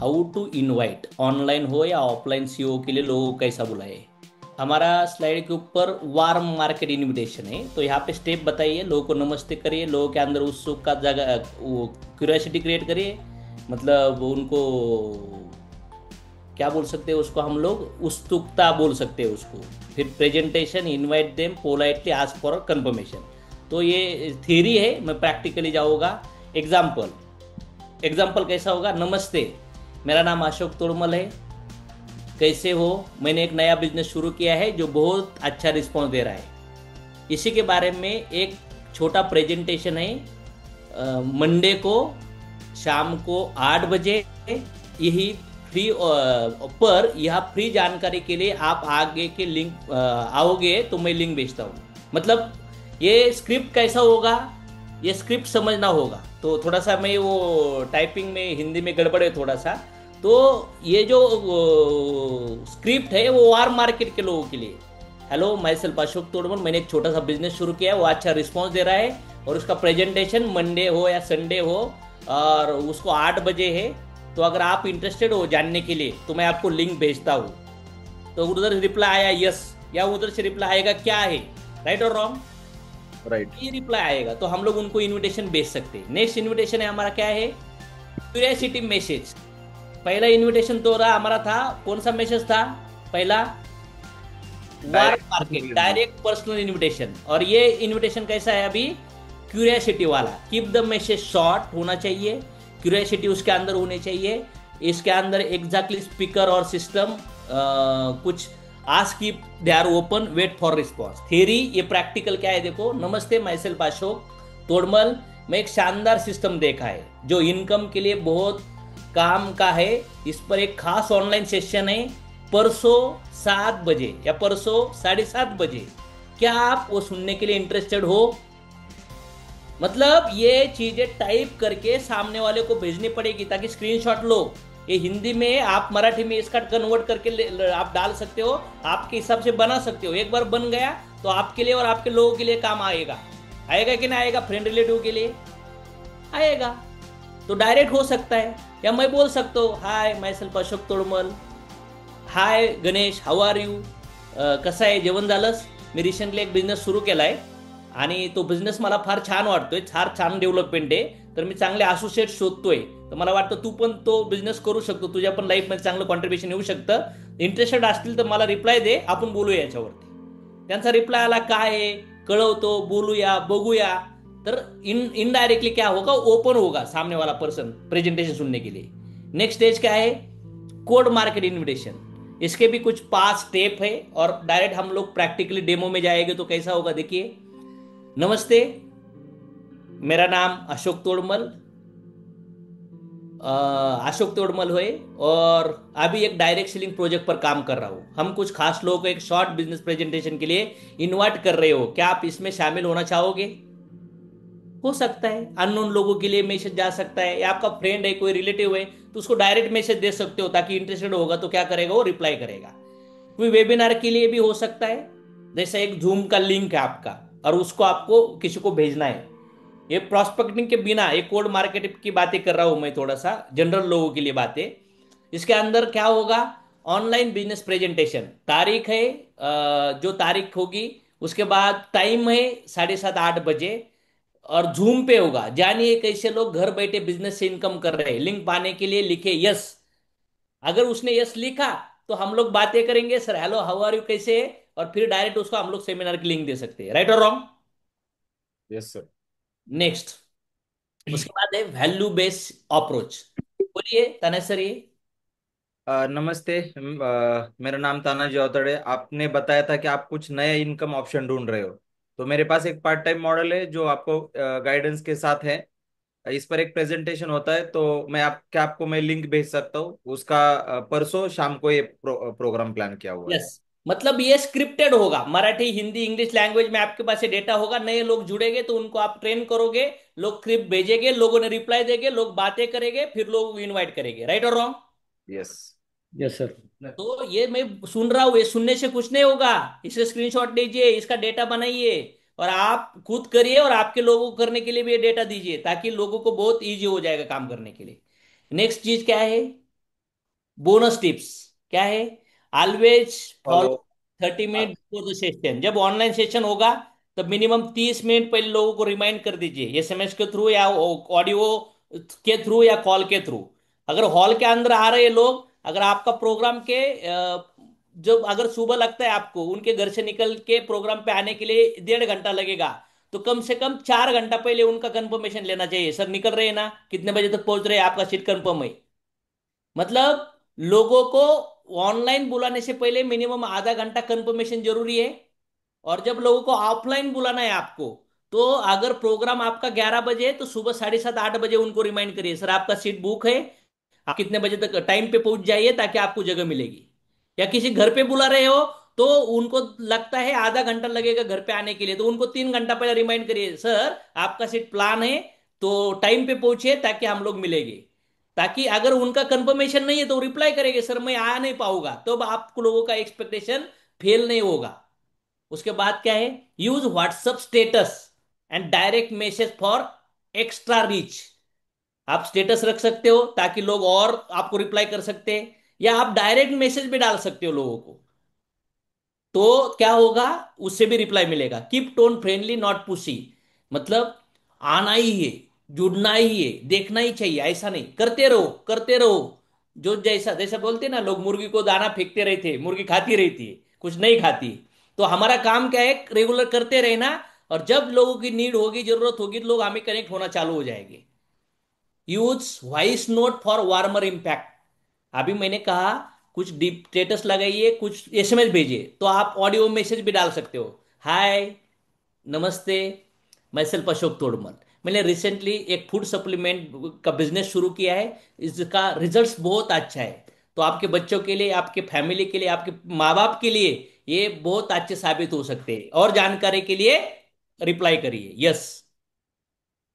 How to invite, online हो या offline CO के लिए लोगों को कैसा बुलाए। हमारा स्लाइड के ऊपर वार्म मार्केट इनविटेशन है, तो यहाँ पे स्टेप बताइए, लोगों को नमस्ते करिए, लोगों के अंदर उत्सुक का जगह वो क्यूरियोसिटी क्रिएट करिए, मतलब उनको क्या बोल सकते हैं उसको, हम लोग उत्सुकता बोल सकते हैं उसको। फिर presentation, invite them politely, ask for confirmation. तो ये थ्योरी है, मैं प्रैक्टिकली जाऊँगा। एग्जाम्पल, एग्जाम्पल कैसा होगा, नमस्ते, मेरा नाम अशोक तोड़मल है, कैसे हो, मैंने एक नया बिजनेस शुरू किया है जो बहुत अच्छा रिस्पॉन्स दे रहा है। इसी के बारे में एक छोटा प्रेजेंटेशन है, मंडे को शाम को 8 बजे, यही फ्री पर यह फ्री जानकारी के लिए आप आगे के लिंक आओगे तो मैं लिंक भेजता हूँ। मतलब ये स्क्रिप्ट कैसा होगा, ये स्क्रिप्ट समझना होगा। तो थोड़ा सा मैं वो टाइपिंग में हिंदी में गड़बड़ है थोड़ा सा। तो ये जो स्क्रिप्ट है वो वार मार्केट के लोगों के लिए। हेलो, माई सेल्फ अशोक तोड़मल, मैंने एक छोटा सा बिजनेस शुरू किया है, वो अच्छा रिस्पॉन्स दे रहा है, और उसका प्रेजेंटेशन मंडे हो या संडे हो, और उसको 8 बजे है। तो अगर आप इंटरेस्टेड हो जानने के लिए तो मैं आपको लिंक भेजता हूँ। तो उधर से रिप्लाई आया यस, या उधर से रिप्लाई आएगा क्या है, राइट और रॉन्ग, राइट। ये रिप्लाई आएगा तो हम लोग उनको इनविटेशन भेज सकते हैं। नेक्स्ट इनविटेशन है हमारा क्या है, क्यूरियोसिटी मैसेज। पहला इनविटेशन तो रहा हमारा था, कौन सा मैसेज था पहला, वार direct market, personal. Direct personal invitation. और ये इनविटेशन कैसा है अभी, क्यूरियोसिटी वाला। कीप द मैसेज शॉर्ट होना चाहिए, क्यूरियोसिटी उसके अंदर होनी चाहिए। इसके अंदर एग्जैक्टली स्पीकर और सिस्टम कुछ आस्क की they are open, wait for response. Theory, ये प्रैक्टिकल क्या है देखो, नमस्ते, माई सेल्फ अशोक तोड़मल, मैं एक शानदार सिस्टम देखा है जो इनकम के लिए बहुत काम का है। इस पर एक खास ऑनलाइन सेशन है परसों 7 बजे या परसों 7:30 बजे, क्या आप वो सुनने के लिए इंटरेस्टेड हो। मतलब ये चीजें टाइप करके सामने वाले को भेजनी पड़ेगी ताकि स्क्रीनशॉट लो। ये हिंदी में आप मराठी में इसका कन्वर्ट करके आप डाल सकते हो, आपके हिसाब से बना सकते हो। एक बार बन गया तो आपके लिए और आपके लोगों के लिए काम आएगा। आएगा कि नहीं आएगा, फ्रेंड रिलेटिव के लिए आएगा। तो डायरेक्ट हो सकता है, या मैं बोल सकता हूँ, hi myself Ashok Todmal, hi Ganesh, how are you, कसं आहे, जेवण झालंस, मी रिसेंटली एक बिझनेस सुरू केला आहे आणि तो बिझनेस मला फार छान वाटतोय, फार छान डेव्हलपमेंट आहे, तर मी चांगले असोसिएट शोधतोय, तर मला वाटतं तू पण तो बिझनेस करू शकतो, तुझ्या पण लाईफमध्ये चांगलं कॉन्ट्रीब्युशन येऊ शकतं, इंटरेस्टेड असतील तर मला रिप्लाय दे, आपण बोलूया याच्यावरती। त्यांचा रिप्लाय आला काय आहे, कळवतो, बोलूया, बघूया। तर इनडायरेक्टली क्या होगा, ओपन होगा सामने वाला पर्सन प्रेजेंटेशन सुनने के लिए। नेक्स्ट स्टेज क्या है, कोड मार्केट इनविटेशन। इसके भी कुछ 5 स्टेप है, और डायरेक्ट हम लोग प्रैक्टिकली डेमो में जाएंगे तो कैसा होगा देखिए। नमस्ते, मेरा नाम अशोक तोड़मल, अशोक तोड़मल है, और अभी एक डायरेक्ट सेलिंग प्रोजेक्ट पर काम कर रहा हूँ। हम कुछ खास लोगों को एक शॉर्ट बिजनेस प्रेजेंटेशन के लिए इनवाइट कर रहे हो, क्या आप इसमें शामिल होना चाहोगे। हो सकता है अननोन लोगों के लिए मैसेज जा सकता है, या आपका फ्रेंड है, कोई रिलेटिव है, तो उसको डायरेक्ट मैसेज दे सकते हो, ताकि इंटरेस्टेड होगा तो क्या करेगा, वो रिप्लाई करेगा। कोई वेबिनार के लिए भी हो सकता है, जैसा एक जूम का लिंक है आपका और उसको आपको किसी को भेजना है। ये प्रोस्पेक्टिंग के बिना, ये कोड मार्केट की बातें कर रहा हूं मैं, थोड़ा सा जनरल लोगों के लिए बातें। इसके अंदर क्या होगा, ऑनलाइन बिजनेस प्रेजेंटेशन, तारीख है, जो तारीख होगी, उसके बाद टाइम है 7:30 8 बजे, और जूम पे होगा। जानिए कैसे लोग घर बैठे बिजनेस से इनकम कर रहे हैं। लिंक पाने के लिए लिखे यस। अगर उसने यस लिखा तो हम लोग बातें करेंगे, sir hello how are you, कैसे है, और फिर डायरेक्ट उसको हम लोग सेमिनार की लिंक दे सकते हैं, राइट और रॉन्ग। Yes sir. नेक्स्ट, उसके बाद है वैल्यू बेस्ड अप्रोच। बोलिए तने सर ये। नमस्ते। मेरा नाम तानाजी औतड़े। आपने बताया था कि आप कुछ नए इनकम ऑप्शन ढूंढ रहे हो, तो मेरे पास एक पार्ट टाइम मॉडल है जो आपको गाइडेंस के साथ है। इस पर एक प्रेजेंटेशन होता है, तो आपको मैं लिंक भेज सकता हूँ उसका। परसों शाम को ये प्रोग्राम प्लान किया हुआ है। यस, मतलब ये स्क्रिप्टेड होगा, मराठी हिंदी इंग्लिश लैंग्वेज में आपके पास ये डेटा होगा। नए लोग जुड़ेंगे तो उनको आप ट्रेन करोगे, लोग स्क्रिप्ट भेजेंगे, लोगों ने रिप्लाई देंगे, लोग बातें करेंगे, फिर लोग इनवाइट करेंगे, राइट और रॉन्ग। यस। Yes sir. तो ये मैं सुन रहा हूँ, ये सुनने से कुछ नहीं होगा। इसे स्क्रीनशॉट लीजिए, इसका डेटा बनाइए, और आप खुद करिए, और आपके लोगों को करने के लिए भी ये डेटा दीजिए, ताकि लोगों को बहुत इजी हो जाएगा काम करने के लिए। नेक्स्ट चीज क्या है, बोनस टिप्स क्या है? Always follow follow. 30 minute before the session. जब ऑनलाइन सेशन होगा तब मिनिमम 30 मिनट पहले लोगों को रिमाइंड कर दीजिए, एसएमएस के थ्रू या ऑडियो के थ्रू या कॉल के थ्रू। अगर हॉल के अंदर आ रहे लोग, अगर आपका प्रोग्राम के जो अगर सुबह लगता है आपको उनके घर से निकल के प्रोग्राम पे आने के लिए 1.5 घंटा लगेगा, तो कम से कम 4 घंटा पहले उनका कंफर्मेशन लेना चाहिए, सर निकल रहे हैं ना, कितने बजे तक पहुंच रहे हैं, आपका सीट कंफर्म है। मतलब लोगों को ऑनलाइन बुलाने से पहले मिनिमम आधा घंटा कंफर्मेशन जरूरी है। और जब लोगों को ऑफलाइन बुलाना है आपको, तो अगर प्रोग्राम आपका 11 बजे है तो सुबह 7:30 8 बजे उनको रिमाइंड करिए, सर आपका सीट बुक है, आप कितने बजे तक टाइम पे पहुंच जाइए ताकि आपको जगह मिलेगी। या किसी घर पे बुला रहे हो तो उनको लगता है आधा घंटा लगेगा घर पे आने के लिए, तो उनको 3 घंटा पहले रिमाइंड करिए, सर आपका सीट प्लान है तो टाइम पे पहुंचिए ताकि हम लोग मिलेंगे। ताकि अगर उनका कंफर्मेशन नहीं है तो रिप्लाई करेंगे, सर मैं आ नहीं पाऊंगा, तो अब आप लोगों का एक्सपेक्टेशन फेल नहीं होगा। उसके बाद क्या है? Use WhatsApp status and direct message for extra reach. आप स्टेटस रख सकते हो ताकि लोग और आपको रिप्लाई कर सकते हैं, या आप डायरेक्ट मैसेज भी डाल सकते हो लोगों को, तो क्या होगा, उससे भी रिप्लाई मिलेगा। Keep tone friendly not pushy. मतलब आना ही है, जुड़ना ही है, देखना ही चाहिए, ऐसा नहीं, करते रहो करते रहो। जो जैसा जैसा बोलते हैं ना लोग, मुर्गी को दाना फेंकते रहते, मुर्गी खाती रहती है, कुछ नहीं खाती। तो हमारा काम क्या है, रेगुलर करते रहना। और जब लोगों की नीड होगी, जरूरत होगी, तो लोग हमें कनेक्ट होना चालू हो जाएंगे। Use voice note for warmer impact. अभी मैंने कहा कुछ डीप स्टेटस लगाइए, कुछ एसएमएस भेजिए, तो आप ऑडियो मैसेज भी डाल सकते हो। हाय, नमस्ते, मैं सेल्फ अशोक तोड़मल। मैंने रिसेंटली एक फूड सप्लीमेंट का बिजनेस शुरू किया है, इसका रिजल्ट्स बहुत अच्छा है। तो आपके बच्चों के लिए, आपके फैमिली के लिए, आपके माँ बाप के लिए ये बहुत अच्छे साबित हो सकते हैं। और जानकारी के लिए रिप्लाई करिए यस,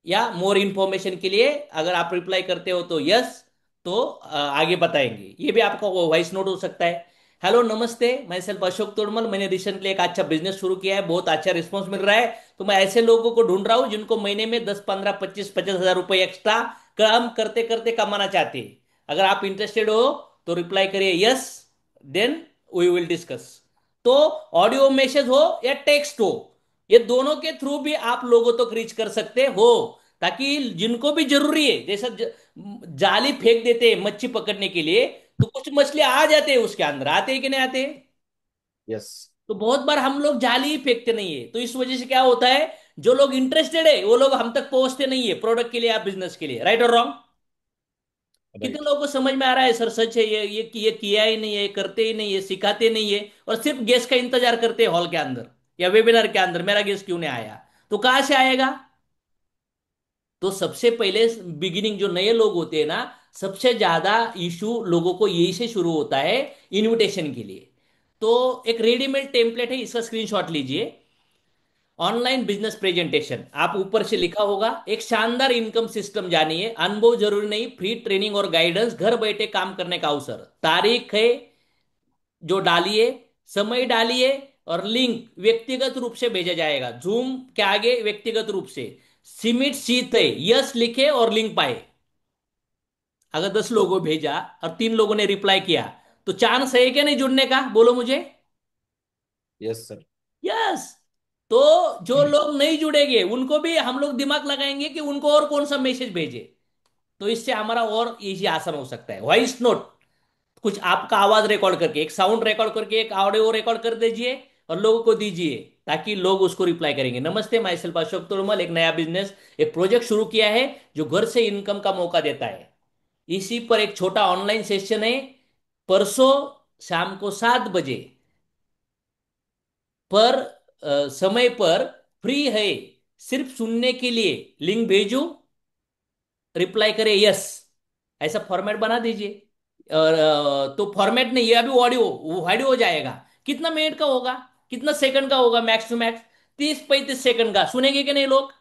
या मोर इंफॉर्मेशन के लिए अगर आप रिप्लाई करते हो तो यस, तो आगे बताएंगे। ये भी आपका वॉइस नोट हो सकता है। हेलो नमस्ते, मैं सेल्फ अशोक तोड़मल, मैंने रिसेंटली एक अच्छा बिजनेस शुरू किया है, बहुत अच्छा रिस्पॉन्स मिल रहा है, तो मैं ऐसे लोगों को ढूंढ रहा हूँ जिनको महीने में 10 15 25 50 हज़ार रुपए एक्स्ट्रा काम करते करते कमाना चाहते हैं। अगर आप इंटरेस्टेड हो तो रिप्लाई करिए yes, then we will discuss. तो ऑडियो मैसेज हो या टेक्स्ट हो, ये दोनों के थ्रू भी आप लोगों तक रीच कर सकते हो, ताकि जिनको भी जरूरी है, जैसा जाली फेंक देते हैं मच्छी पकड़ने के लिए, तो कुछ मछली आ जाते हैं उसके अंदर, आते हैं कि नहीं आते? यस। तो बहुत बार हम लोग जाली ही फेंकते नहीं है, तो इस वजह से क्या होता है, जो लोग इंटरेस्टेड है वो लोग हम तक पहुंचते नहीं है प्रोडक्ट के लिए या बिजनेस के लिए। राइट और रॉन्ग? कितने राइट। लोगों को समझ में आ रहा है, सर सच है, ये किया ही नहीं है, करते ही नहीं है, सिखाते नहीं है, और सिर्फ गेस्ट का इंतजार करते हैं हॉल के अंदर या वेबिनार के अंदर, मेरा गेस्ट क्यों नहीं आया? तो कहां से आएगा? तो सबसे पहले बिगिनिंग जो नए लोग होते हैं ना, सबसे ज्यादा इशू लोगों को यही से शुरू होता है, इनविटेशन के लिए। तो एक रेडीमेड टेम्पलेट है, इसका स्क्रीनशॉट लीजिए। ऑनलाइन बिजनेस प्रेजेंटेशन, आप ऊपर से लिखा होगा एक शानदार इनकम सिस्टम जानिए, अनुभव जरूरी नहीं, फ्री ट्रेनिंग और गाइडेंस, घर बैठे काम करने का अवसर। तारीख है जो डालिए, समय डालिए, और लिंक व्यक्तिगत रूप से भेजा जाएगा, जूम के आगे व्यक्तिगत रूप से। सीमित सीट है, यस लिखे और लिंक पाए। अगर 10 लोगों भेजा और 3 लोगों ने रिप्लाई किया, तो चांस है क्या नहीं जुड़ने का, बोलो मुझे। Yes sir. यस। तो जो लोग नहीं जुड़ेंगे उनको भी हम लोग दिमाग लगाएंगे कि उनको और कौन सा मैसेज भेजे, तो इससे हमारा और इजी आसान हो सकता है। वॉइस नोट, कुछ आपका आवाज रिकॉर्ड करके, एक साउंड रिकॉर्ड करके, एक ऑडियो रिकॉर्ड कर दीजिए और लोगों को दीजिए, ताकि लोग उसको रिप्लाई करेंगे। नमस्ते, मैं सेल्फ अशोक तोरमल, एक नया बिजनेस, एक प्रोजेक्ट शुरू किया है जो घर से इनकम का मौका देता है। इसी पर एक छोटा ऑनलाइन सेशन है, परसों शाम को 7 बजे पर समय पर फ्री है, सिर्फ सुनने के लिए। लिंक भेजू, रिप्लाई करे यस, ऐसा फॉर्मेट बना दीजिए। और तो फॉर्मेट नहीं, ये अभी ऑडियो, वो ऑडियो हो जाएगा। कितना मिनट का होगा, कितना सेकंड का होगा, मैक्स टू मैक्स 30 35 सेकंड का, सुनेंगे कि नहीं लोग?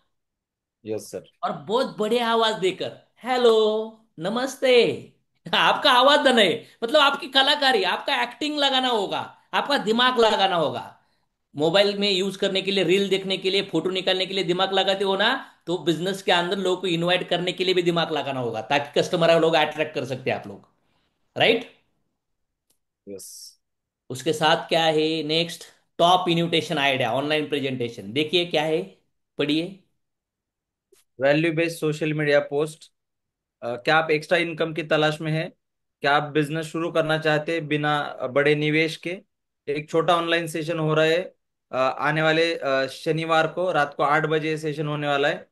Yes sir. और बहुत बढ़िया आवाज देकर, हेलो, नमस्ते, आपका आवाज देना है, मतलब आपकी कलाकारी, आपका एक्टिंग लगाना होगा, आपका दिमाग लगाना होगा। मोबाइल में यूज करने के लिए, रील देखने के लिए, फोटो निकालने के लिए दिमाग लगाते हो ना, तो बिजनेस के अंदर लोगों को इनवाइट करने के लिए भी दिमाग लगाना होगा, ताकि कस्टमर लोग अट्रैक्ट कर सकते हैं आप लोग। राइट? यस। उसके साथ क्या है next? Top invitation idea online presentation, देखिए क्या है, पढ़िए। Value based social media post. क्या आप एक्स्ट्रा इनकम की तलाश में हैं? क्या आप बिजनेस शुरू करना चाहते हैं बिना बड़े निवेश के? एक छोटा ऑनलाइन सेशन हो रहा है आने वाले शनिवार को रात को 8 बजे सेशन होने वाला है।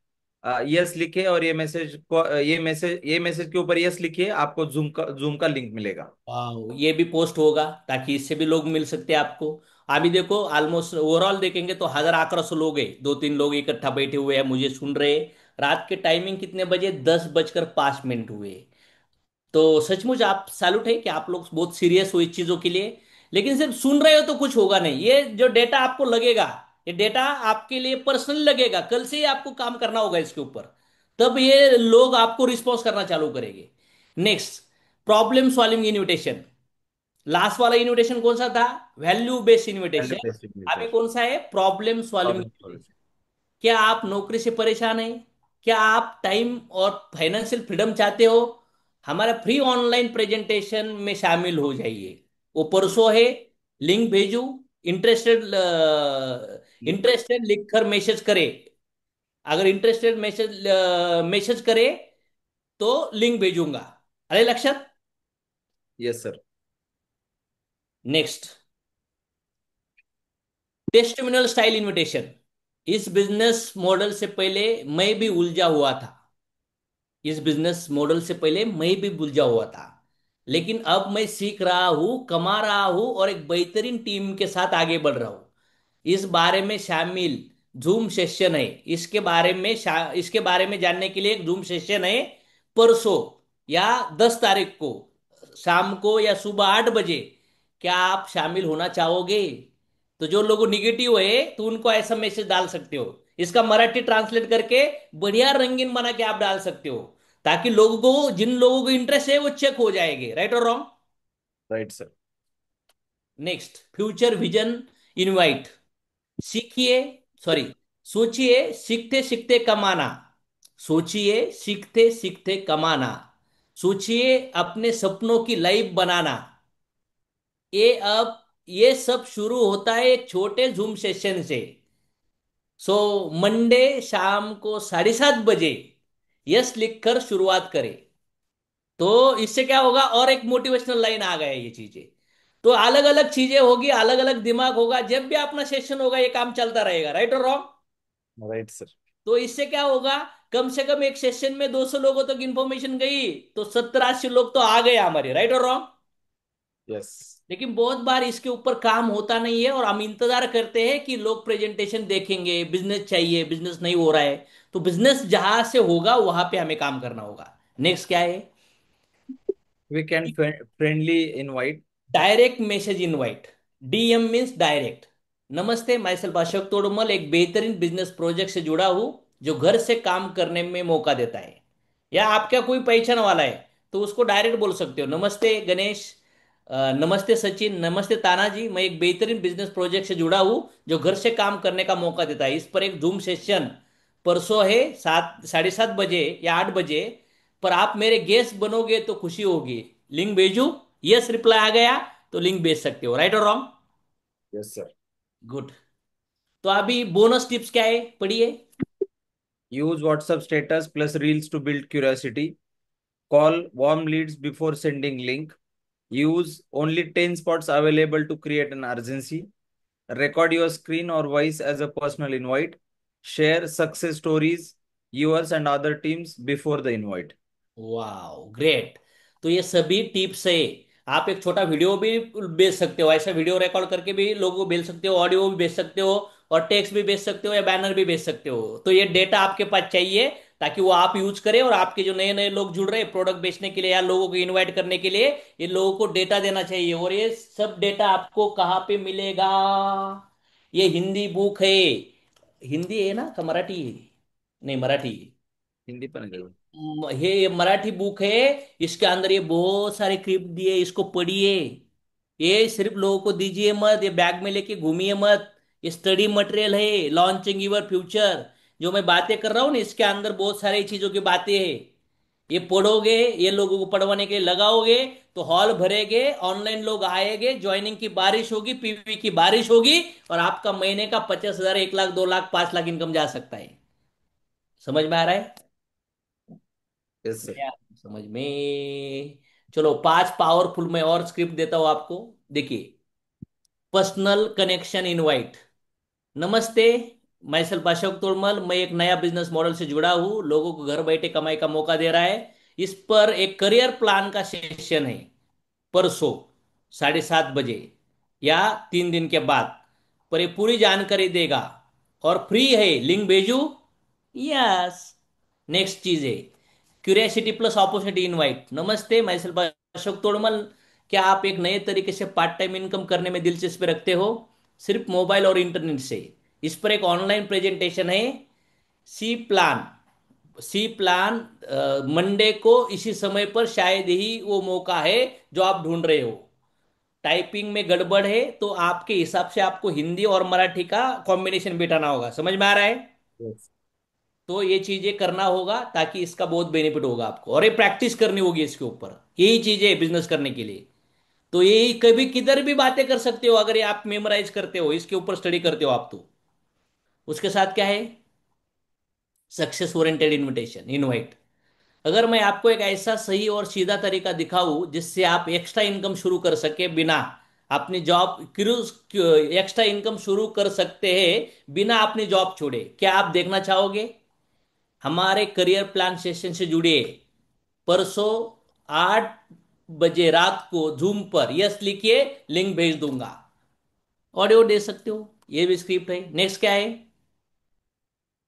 यस लिखिए और ये मैसेज के ऊपर यस लिखिए, आपको जूम का लिंक मिलेगा। वाह, ये भी पोस्ट होगा ताकि इससे भी लोग मिल सकते हैं आपको। अभी देखो ऑलमोस्ट ओवरऑल देखेंगे तो 1100 लोग हैं, 2-3 लोग इकट्ठा बैठे हुए हैं मुझे सुन रहे हैं। रात के टाइमिंग कितने बजे? 10:05 हुए। तो सचमुच आप सैल्यूट है कि आप लोग बहुत सीरियस हो इस चीजों के लिए। लेकिन सिर्फ सुन रहे हो तो कुछ होगा नहीं, ये जो डेटा आपको लगेगा, ये डेटा आपके लिए पर्सनल लगेगा, कल से ही आपको काम करना होगा इसके ऊपर। तब ये लोग आपको रिस्पॉन्स करना चालू करेंगे। Next, problem solving invitation. Last वाला इन्विटेशन कौन सा था? Value based value invitation. Based अभी इन्विटेशन। कौन सा है? Problem solving. Problem solution. क्या आप नौकरी से परेशान हैं? क्या आप टाइम और फाइनेंशियल फ्रीडम चाहते हो? हमारा फ्री ऑनलाइन प्रेजेंटेशन में शामिल हो जाइए। वो परसों है, लिंक भेजू। इंटरेस्टेड, इंटरेस्टेड लिखकर मैसेज करे। अगर इंटरेस्टेड मैसेज मैसेज करे तो लिंक भेजूंगा। अरे लक्षित। Yes sir. Next, testimonial style invitation. इस बिजनेस मॉडल से पहले मैं भी उलझा हुआ था। इस बिजनेस मॉडल से पहले मैं भी उलझा हुआ था, लेकिन अब मैं सीख रहा हूं, कमा रहा हूं और एक बेहतरीन टीम के साथ आगे बढ़ रहा हूं। इस बारे में शामिल जूम सेशन है। इसके बारे में जानने के लिए एक जूम सेशन है परसों या 10 तारीख को शाम को या सुबह 8 बजे। क्या आप शामिल होना चाहोगे? तो जो लोग निगेटिव है तो उनको ऐसा मैसेज डाल सकते हो, इसका मराठी ट्रांसलेट करके बढ़िया रंगीन बना के आप डाल सकते हो, ताकि लोगों को, जिन लोगों को इंटरेस्ट है वो चेक हो जाएंगे, राइट और wrong. Right sir. Next, future vision invite. सीखिए, सॉरी, सोचिए सीखते सीखते कमाना। सोचिए सीखते सीखते कमाना। सोचिए अपने सपनों की लाइफ बनाना। ये सब शुरू होता है एक छोटे जूम सेशन से। सो मंडे शाम को 7:30 बजे यस लिखकर शुरुआत करें। तो इससे क्या होगा, और एक मोटिवेशनल लाइन आ गया ये चीजें। तो अलग अलग चीजें होगी, अलग अलग दिमाग होगा, जब भी अपना सेशन होगा ये काम चलता रहेगा, राइट और रॉन्ग। Right sir. तो इससे क्या होगा, कम से कम एक सेशन में 200 लोगों तक इंफॉर्मेशन गई, तो 70-80 लोग तो आ गए हमारे, राइट और रॉन्ग। यस। लेकिन बहुत बार इसके ऊपर काम होता नहीं है और हम इंतजार करते हैं कि लोग प्रेजेंटेशन देखेंगे, बिजनेस चाहिए, बिजनेस नहीं हो रहा है। तो बिजनेस जहां से होगा वहां पे हमें काम करना होगा। नेक्स्ट क्या है? Weekend friendly invite. Direct message invite. DM means direct. नमस्ते, मैं सेल्फ अशोक तोड़मल एक बेहतरीन बिजनेस प्रोजेक्ट से जुड़ा हूं जो घर से काम करने में मौका देता है। या आपका कोई पहचान वाला है तो उसको डायरेक्ट बोल सकते हो, नमस्ते गणेश, नमस्ते सचिन, नमस्ते तानाजी, मैं एक बेहतरीन बिजनेस प्रोजेक्ट से जुड़ा हूं जो घर से काम करने का मौका देता है। इस पर एक जूम सेशन परसों है 7, 7:30 बजे या 8 बजे। पर आप मेरे गेस्ट बनोगे तो खुशी होगी। लिंक भेजू? यस रिप्लाई आ गया तो लिंक भेज सकते हो, राइट और रॉन्ग। Yes sir. गुड। तो अभी बोनस टिप्स क्या है, पढ़िए। Use WhatsApp status plus reels to build curiosity. Call warm leads before sending link. Use only 10 spots available to create an urgency. Record your screen or voice as a personal invite. Share success stories, yours and other teams before the invite. Wow great. तो ये सभी tips है। आप एक छोटा video भी भेज सकते हो, ऐसा वीडियो रिकॉर्ड करके भी लोगों को भेज सकते हो, ऑडियो भी भेज सकते हो, और टेक्स्ट भी भेज सकते हो या बैनर भी भेज सकते हो। तो ये डेटा आपके पास चाहिए ताकि वो आप यूज करें, और आपके जो नए नए लोग जुड़ रहे हैं प्रोडक्ट बेचने के लिए या लोगों को इनवाइट करने के लिए, ये लोगों को डेटा देना चाहिए। और ये सब डेटा आपको कहाँ पे मिलेगा? ये हिंदी बुक है। हिंदी है ना का मराठी है? नहीं, मराठी है। हिंदी पण आहे त्याच्यात. ये मराठी बुक है। इसके अंदर ये बहुत सारे क्लिप दिए, इसको पढ़िए। ये सिर्फ लोगों को दीजिए मत, ये बैग में लेके घूमिए मत। ये स्टडी मटेरियल है, लॉन्चिंग यूर फ्यूचर। जो मैं बातें कर रहा हूँ ना, इसके अंदर बहुत सारी चीजों की बातें हैं। ये पढ़ोगे, ये लोगों को पढ़वाने के लिए लगाओगे, तो हॉल भरेगे, ऑनलाइन लोग आएंगे, ज्वाइनिंग की बारिश होगी, पीवी की बारिश होगी, और आपका महीने का 50,000, 1 लाख, 2 लाख, 5 लाख इनकम जा सकता है। समझ में आ रहा है? Yes sir. क्या समझ में? चलो, 5 पावरफुल मैं और स्क्रिप्ट देता हूं आपको। देखिए, पर्सनल कनेक्शन इनवाइट। नमस्ते, मैं सेल्फ अशोक तोड़मल, मैं एक नया बिजनेस मॉडल से जुड़ा हूँ, लोगों को घर बैठे कमाई का मौका दे रहा है। इस पर एक करियर प्लान का सेशन है, परसों 7:30 बजे, या 3 दिन के बाद। पर ये पूरी जानकारी देगा, और फ्री है, लिंक भेजू? यस। नेक्स्ट चीज है, क्यूरियोसिटी प्लस अपॉर्चुनिटी इनवाइट। नमस्ते, मैं सेल्फ अशोक तोड़मल, क्या आप एक नए तरीके से पार्ट टाइम इनकम करने में दिलचस्पी रखते हो, सिर्फ मोबाइल और इंटरनेट से? इस पर एक ऑनलाइन प्रेजेंटेशन है, सी प्लान। सी प्लान मंडे को इसी समय पर, शायद ही वो मौका है जो आप ढूंढ रहे हो। टाइपिंग में गड़बड़ है तो आपके हिसाब से आपको हिंदी और मराठी का कॉम्बिनेशन बिठाना होगा। समझ में आ रहा है? यस। तो ये चीजें करना होगा, ताकि इसका बहुत बेनिफिट होगा आपको, और ये प्रैक्टिस करनी होगी इसके ऊपर। यही चीजें है बिजनेस करने के लिए। तो यही कभी किधर भी बातें कर सकते हो, अगर ये आप मेमोराइज करते हो, इसके ऊपर स्टडी करते हो आप, तो उसके साथ क्या है, सक्सेस ओरिएंटेड इनविटेशन इनवाइट। अगर मैं आपको एक ऐसा सही और सीधा तरीका दिखाऊं जिससे आप एक्स्ट्रा इनकम शुरू कर सके बिना अपनी जॉब, एक्स्ट्रा इनकम शुरू कर सकते हैं बिना अपनी जॉब छोड़े, क्या आप देखना चाहोगे? हमारे करियर प्लान सेशन से जुड़िए, परसों 8 बजे रात को जूम पर, यस लिखिए, लिंक भेज दूंगा। ऑडियो दे सकते हो, ये भी स्क्रिप्ट है। नेक्स्ट क्या है,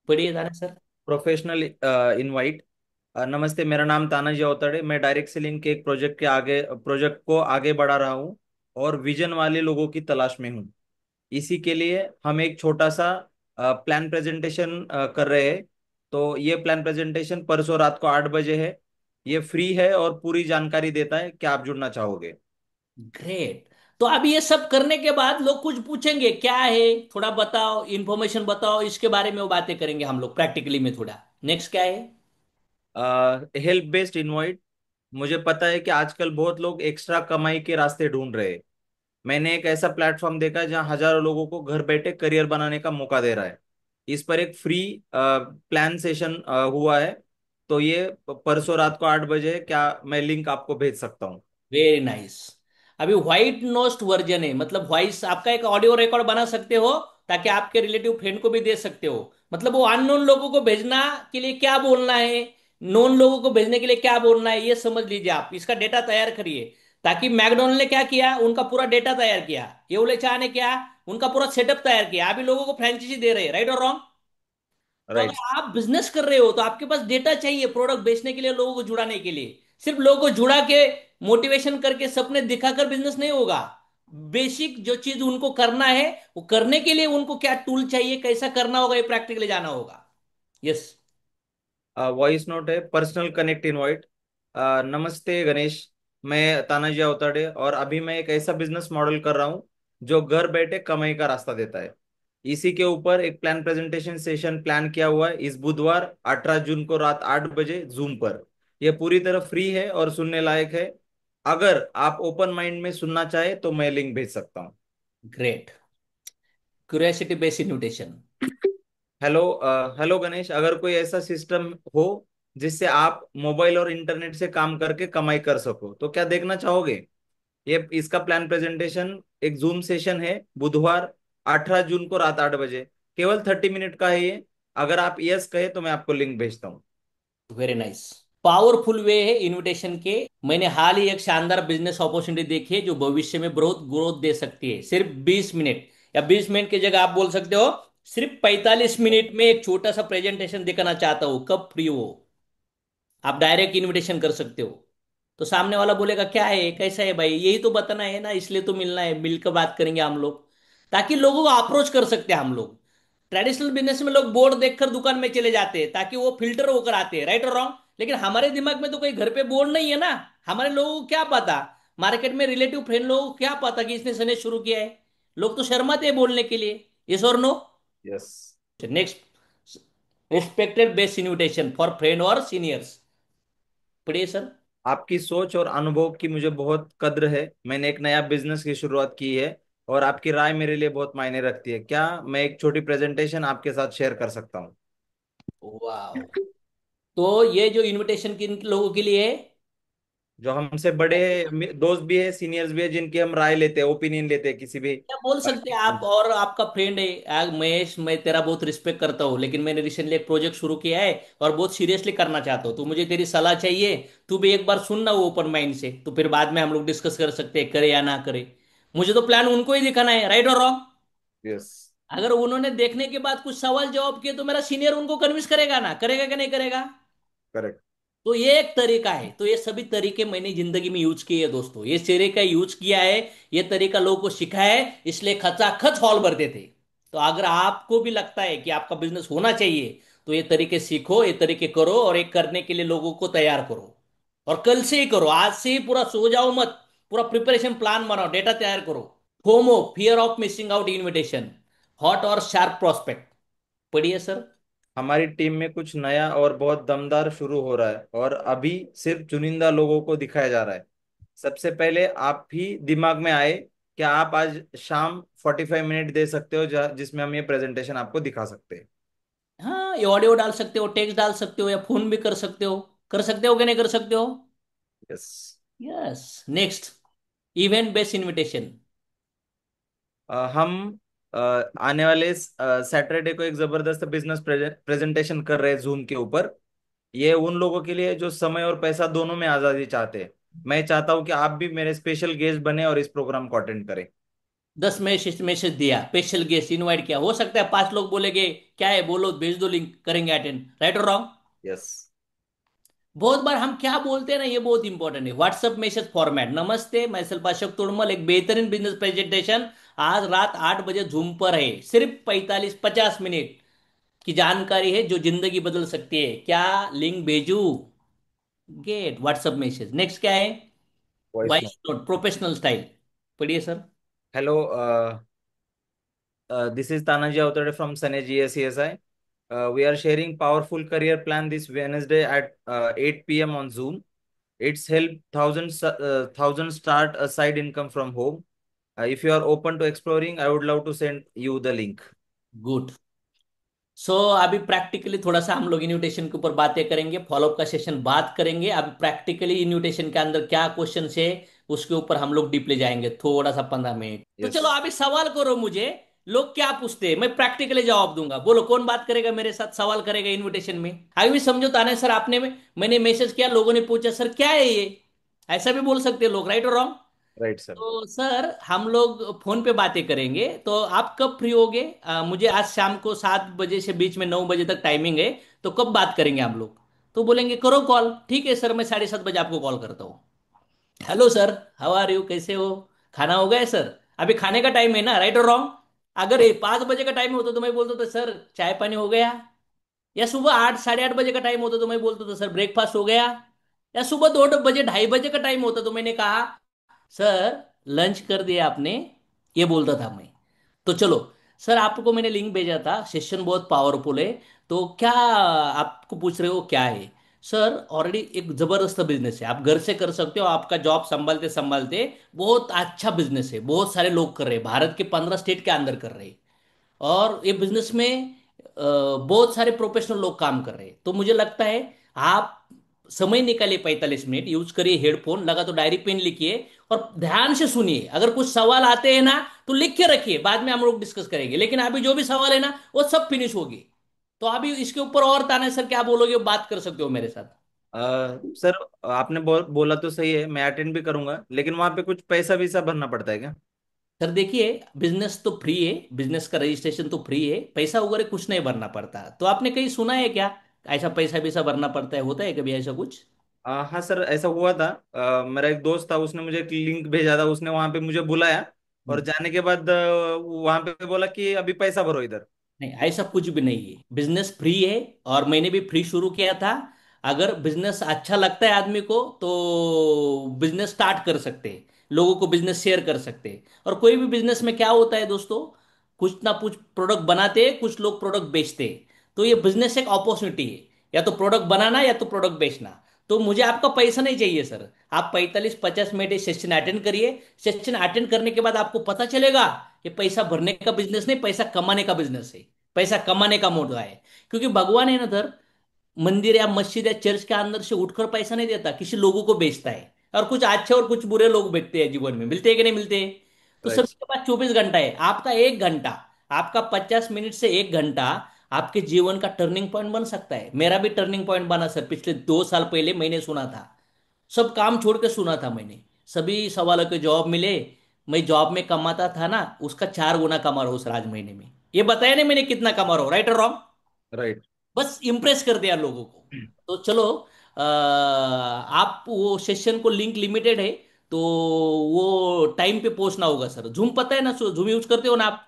पढ़िए दाना सर। Professional invite. नमस्ते, मेरा नाम तानाजी अवतड़े, मैं डायरेक्ट सेलिंग के एक प्रोजेक्ट को आगे बढ़ा रहा हूँ और विजन वाले लोगों की तलाश में हूँ। इसी के लिए हम एक छोटा सा प्लान प्रेजेंटेशन कर रहे हैं। तो ये प्लान प्रेजेंटेशन परसों रात को 8 बजे है। ये फ्री है और पूरी जानकारी देता है। क्या आप जुड़ना चाहोगे? ग्रेट। तो अब ये सब करने के बाद लोग कुछ पूछेंगे, क्या है, थोड़ा बताओ, इंफॉर्मेशन बताओ, इसके बारे में वो बातें करेंगे हम लोग प्रैक्टिकली में थोड़ा। नेक्स्ट क्या है? Help based invite. मुझे पता है कि आजकल बहुत लोग एक्स्ट्रा कमाई के रास्ते ढूंढ रहे हैं। मैंने एक ऐसा प्लेटफॉर्म देखा है जहां हजारों लोगों को घर बैठे करियर बनाने का मौका दे रहा है। इस पर एक फ्री प्लान सेशन हुआ है। तो ये परसों रात को 8 बजे है। क्या मैं लिंक आपको भेज सकता हूँ? Very nice. अभी व्हाइट नोस्ट वर्जन है, मतलब वॉइस आपका एक ऑडियो रिकॉर्ड बना सकते हो, ताकि आपके रिलेटिव फ्रेंड को भी दे सकते हो। मतलब वो अननोन लोगों को भेजना के लिए क्या बोलना है, नोन लोगों को भेजने के लिए क्या बोलना है, ये समझ लीजिए। आप इसका डेटा तैयार करिए, ताकि मैकडोनल्ड ने क्या किया, उनका पूरा डेटा तैयार किया, ये चाह ने क्या, उनका पूरा सेटअप तैयार किया, अभी लोगों को फ्रेंचाइजी दे रहे हैं, राइट और रॉन्ग? तो राइट। अगर आप बिजनेस कर रहे हो तो आपके पास डेटा चाहिए, प्रोडक्ट बेचने के लिए, लोगों को जुड़ाने के लिए। सिर्फ लोगों को जुड़ा के, मोटिवेशन करके, सपने दिखाकर बिजनेस नहीं होगा। बेसिक जो चीज उनको करना है, वो करने के लिए उनको क्या टूल चाहिए, कैसा करना होगा, ये प्रैक्टिकली जाना होगा। यस। वॉइस नोट है, पर्सनल कनेक्ट इनवाइट। नमस्ते गणेश, मैं तानाजी अवताड़े और अभी मैं एक ऐसा बिजनेस मॉडल कर रहा हूँ जो घर बैठे कमाई का रास्ता देता है। इसी के ऊपर एक प्लान प्रेजेंटेशन सेशन प्लान किया हुआ है इस बुधवार 18 जून को रात 8 बजे जूम पर। यह पूरी तरह फ्री है और सुनने लायक है। अगर आप ओपन माइंड में सुनना चाहे तो मैं लिंक भेज सकता हूँ। Great. Curiosity based invitation. Hello hello Ganesh, अगर कोई ऐसा सिस्टम हो जिससे आप मोबाइल और इंटरनेट से काम करके कमाई कर सको तो क्या देखना चाहोगे? ये इसका प्लान प्रेजेंटेशन एक जूम सेशन है बुधवार 18 जून को रात 8 बजे। केवल 30 मिनट का है ये। अगर आप यस कहे तो मैं आपको लिंक भेजता हूँ। Very nice. पावरफुल वे है इनविटेशन के। मैंने हाल ही एक शानदार बिजनेस अपॉर्चुनिटी देखी है जो भविष्य में बहुत ग्रोथ दे सकती है। सिर्फ 20 मिनट, या 20 मिनट की जगह आप बोल सकते हो सिर्फ 45 मिनट में एक छोटा सा प्रेजेंटेशन दिखाना चाहता हूँ, कब फ्री हो? आप डायरेक्ट इनविटेशन कर सकते हो। तो सामने वाला बोलेगा, क्या है, कैसा है भाई, यही तो बताना है ना, इसलिए तो मिलना है, मिलकर बात करेंगे हम लोग, ताकि लोगों को अप्रोच कर सकते हैं हम लोग। ट्रेडिशनल बिजनेस में लोग बोर्ड देखकर दुकान में चले जाते हैं, ताकि वो फिल्टर होकर आते हैं, राइट और रॉन्ग? लेकिन हमारे दिमाग में तो कोई घर पे बोर्ड नहीं है ना। हमारे लोगों को क्या पता, मार्केट में रिलेटिव फ्रेंड लोगों को क्या पता कि इसने सने शुरू किया है? लोग तो शर्माते हैं बोलने के लिए। यस और no? Yes. Next, respected best invitation for friend और सीनियर्स। पढ़िए सर। आपकी सोच और अनुभव की मुझे बहुत कद्र है। मैंने एक नया बिजनेस की शुरुआत की है और आपकी राय मेरे लिए बहुत मायने रखती है। क्या मैं एक छोटी प्रेजेंटेशन आपके साथ शेयर कर सकता हूँ? वाह। तो ये जो इनविटेशन किन लोगों के लिए है? जो हमसे बड़े दोस्त भी है, सीनियर्स भी है, जिनकी हम राय लेते हैं, ओपिनियन लेते हैं किसी भी। क्या बोल सकते हैं आप, और आपका फ्रेंड है महेश, मैं तेरा बहुत रिस्पेक्ट करता हूँ, लेकिन मैंने रिसेंटली एक प्रोजेक्ट शुरू किया है और बहुत सीरियसली करना चाहता हूँ, तो मुझे तेरी सलाह चाहिए। तू भी एक बार सुनना वो ओपन माइंड से, तो फिर बाद में हम लोग डिस्कस कर सकते हैं करे या ना करे। मुझे तो प्लान उनको ही दिखाना है, राइट और रॉन्ग? यस। अगर उन्होंने देखने के बाद कुछ सवाल जवाब किए तो मेरा सीनियर उनको कन्विंस करेगा ना, करेगा कि नहीं करेगा? करेक्ट। तो ये एक तरीका है। तो ये सभी तरीके मैंने जिंदगी में यूज किए हैं दोस्तों, ये तरीका यूज किया है, ये तरीका लोगों को सिखाया है, इसलिए खचाखच हॉल भर देते। तो अगर आपको भी लगता है कि आपका बिजनेस होना चाहिए, तो ये तरीके सीखो, ये तरीके करो, और एक करने के लिए लोगों को तैयार करो। और कल से ही करो, आज से ही पूरा सो जाओ मत। पूरा प्रिपरेशन प्लान बनाओ, डेटा तैयार करो। FOMO, fear of missing out invitation, hot और शार्प प्रोस्पेक्ट। पढ़िए सर। हमारी टीम में कुछ नया और बहुत दमदार शुरू हो रहा है और अभी सिर्फ चुनिंदा लोगों को दिखाया जा रहा है। सबसे पहले आप ही दिमाग में आए। क्या आप आज शाम 45 मिनट दे सकते हो जिसमें हम ये प्रेजेंटेशन आपको दिखा सकते हैं? हाँ, ये ऑडियो डाल सकते हो, टेक्स्ट डाल सकते हो, या फोन भी कर सकते हो। कर सकते हो कि नहीं कर सकते हो? Yes. Yes. Next, event based invitation. हम आने वाले सैटरडे को एक जबरदस्त बिजनेस प्रेजेंटेशन कर रहे हैं जूम के ऊपर। ये उन लोगों के लिए जो समय और पैसा दोनों में आजादी चाहते हैं। मैं चाहता हूं कि आप भी मेरे स्पेशल गेस्ट बने और इस प्रोग्राम को अटेंड करें। 10 मैसेज दिया, स्पेशल गेस्ट इनवाइट किया, हो सकता है 5 लोग बोलेगे क्या है, बोलो, भेज दो लिंक, करेंगे अटेंड, राइट और रॉन्ग? यस। बहुत बार हम क्या बोलते हैं ना, ये बहुत इंपॉर्टेंट है। व्हाट्सएप मैसेज फॉर्मेट: नमस्ते, मैं शिल्पा अशोक तोड़मल, एक बेहतरीन बिजनेस प्रेजेंटेशन आज रात 8 बजे जूम पर है, सिर्फ 45-50 मिनट की जानकारी है जो जिंदगी बदल सकती है, क्या लिंक भेजू? Gate WhatsApp message. नेक्स्ट क्या है? Voice note. Voice note, professional style. पढ़िए sir. Hello, this is Tanaji Avtade from Sane GSESI. We are sharing powerful career plan this Wednesday at 8 p.m. on Zoom. It's helped thousands start a side income from home. If you are open to exploring, I would love to send you the link. Good. अभी practically थोड़ा सा हम लोग invitation के ऊपर बातें करेंगे, follow up का सेशन बात करेंगे। अभी प्रैक्टिकली इन्विटेशन के अंदर क्या क्वेश्चन है उसके ऊपर हम लोग डीपली जाएंगे, थोड़ा सा 15 मिनट। तो चलो Yes, अभी सवाल करो मुझे, लोग क्या पूछते हैं मैं प्रैक्टिकली जवाब दूंगा। बोलो कौन बात करेगा मेरे साथ, सवाल करेगा इन्विटेशन में? अभी भी समझो ताने सर, आपने मैंने मैसेज किया, लोगों ने पूछा सर क्या है ये, ऐसा भी बोल सकते हैं लोग, राइट और रॉन्ग? right, sir. तो सर हम लोग फोन पे बातें करेंगे, तो आप कब फ्री होगे? मुझे आज शाम को 7 बजे से बीच में 9 बजे तक टाइमिंग है, तो कब बात करेंगे हम लोग? तो बोलेंगे करो कॉल, ठीक है सर, मैं 7:30 बजे आपको कॉल करता हूँ। Hello sir, how are you, कैसे हो? खाना हो गया है सर? अभी खाने का टाइम है ना, राइट और रॉन्ग? अगर ये 5 बजे का टाइम होता तो मैं बोलता था सर चाय पानी हो गया। या सुबह 8 साढ़े 8 बजे का टाइम होता तो मैं बोलता था सर ब्रेकफास्ट हो गया। या सुबह 2 बजे 2:30 बजे का टाइम होता तो मैंने कहा सर लंच कर दिया आपने, ये बोलता था मैं। तो चलो सर, आपको मैंने लिंक भेजा था, सेशन बहुत पावरफुल है, तो क्या आपको पूछ रहे हो क्या है? सर ऑलरेडी एक जबरदस्त बिजनेस है, आप घर से कर सकते हो, आपका जॉब संभालते संभालते बहुत अच्छा बिजनेस है, बहुत सारे लोग कर रहे हैं, भारत के 15 स्टेट के अंदर कर रहे हैं। और ये बिजनेस में बहुत सारे प्रोफेशनल लोग काम कर रहे हैं, तो मुझे लगता है आप समय निकालिए, 45 मिनट यूज करिए, हेडफोन लगा तो डायरी पेन लिखिए और ध्यान से सुनिए। अगर कुछ सवाल आते हैं ना तो लिख के रखिए, बाद में हम लोग डिस्कस करेंगे, लेकिन अभी जो भी सवाल है ना वो सब फिनिश होगी। तो अभी इसके ऊपर और ताने सर क्या बोलोगे, बात कर सकते हो मेरे साथ। सर, आपने बोला तो सही है, मैं अटेंड भी करूंगा, लेकिन वहां पे कुछ पैसा वैसा भरना पड़ता है क्या? सर देखिए, बिजनेस तो फ्री है, बिजनेस का रजिस्ट्रेशन तो फ्री है, पैसा वगैरह कुछ नहीं भरना पड़ता। तो आपने कहीं सुना है क्या ऐसा पैसा वैसा भरना पड़ता है, होता है कभी ऐसा कुछ? हाँ सर, ऐसा हुआ था। मेरा एक दोस्त था, उसने मुझे एक लिंक भेजा था, उसने वहां पे मुझे बुलाया और हम्म। जाने के बाद वहां पे बोला कि अभी पैसा भरो इधर। नहीं, ऐसा कुछ भी नहीं है, बिजनेस फ्री है, और मैंने भी फ्री शुरू किया था। अगर बिजनेस अच्छा लगता है आदमी को तो बिजनेस स्टार्ट कर सकते हैं, लोगों को बिजनेस शेयर कर सकते हैं। और कोई भी बिजनेस में क्या होता है दोस्तों, कुछ ना कुछ प्रोडक्ट बनाते हैं, कुछ लोग प्रोडक्ट बेचते हैं, तो ये बिजनेस एक अपॉर्चुनिटी है, या तो प्रोडक्ट बनाना या तो प्रोडक्ट बेचना। तो मुझे आपका पैसा नहीं चाहिए सर। आप 45-50 मिनट ये सेशन अटेंड करिए। सेशन अटेंड करने के बाद आपको पता चलेगा ये पैसा भरने का बिजनेस नहीं, पैसा कमाने का बिजनेस है। पैसा कमाने का मोड है। क्योंकि भगवान है ना सर, मंदिर या मस्जिद या चर्च के अंदर से उठकर पैसा नहीं देता, किसी लोगों को बेचता है। और कुछ अच्छे और कुछ बुरे लोग बेचते हैं जीवन में, मिलते हैं कि नहीं मिलते। तो राइट। सभी के पास 24 घंटा है, आपका 1 घंटा, आपका 50 मिनट से 1 घंटा आपके जीवन का टर्निंग पॉइंट बन सकता है। मेरा भी टर्निंग पॉइंट बना सर, पिछले 2 साल पहले मैंने सुना था। सब काम छोड़ के सुना था मैंने। सभी सवालों के जवाब मिले। मैं जॉब में कमाता था ना, उसका 4 गुना कमा रहा हूँ सर आज महीने में। ये बताया नहीं मैंने कितना कमा रहा हूँ, राइट और रॉन्ग? राइट। बस इंप्रेस कर दिया लोगों को। तो चलो, आप वो सेशन को लिंक लिमिटेड है, तो वो टाइम पे पहुंचना होगा सर। जूम पता है ना, जूम यूज करते हो ना आप?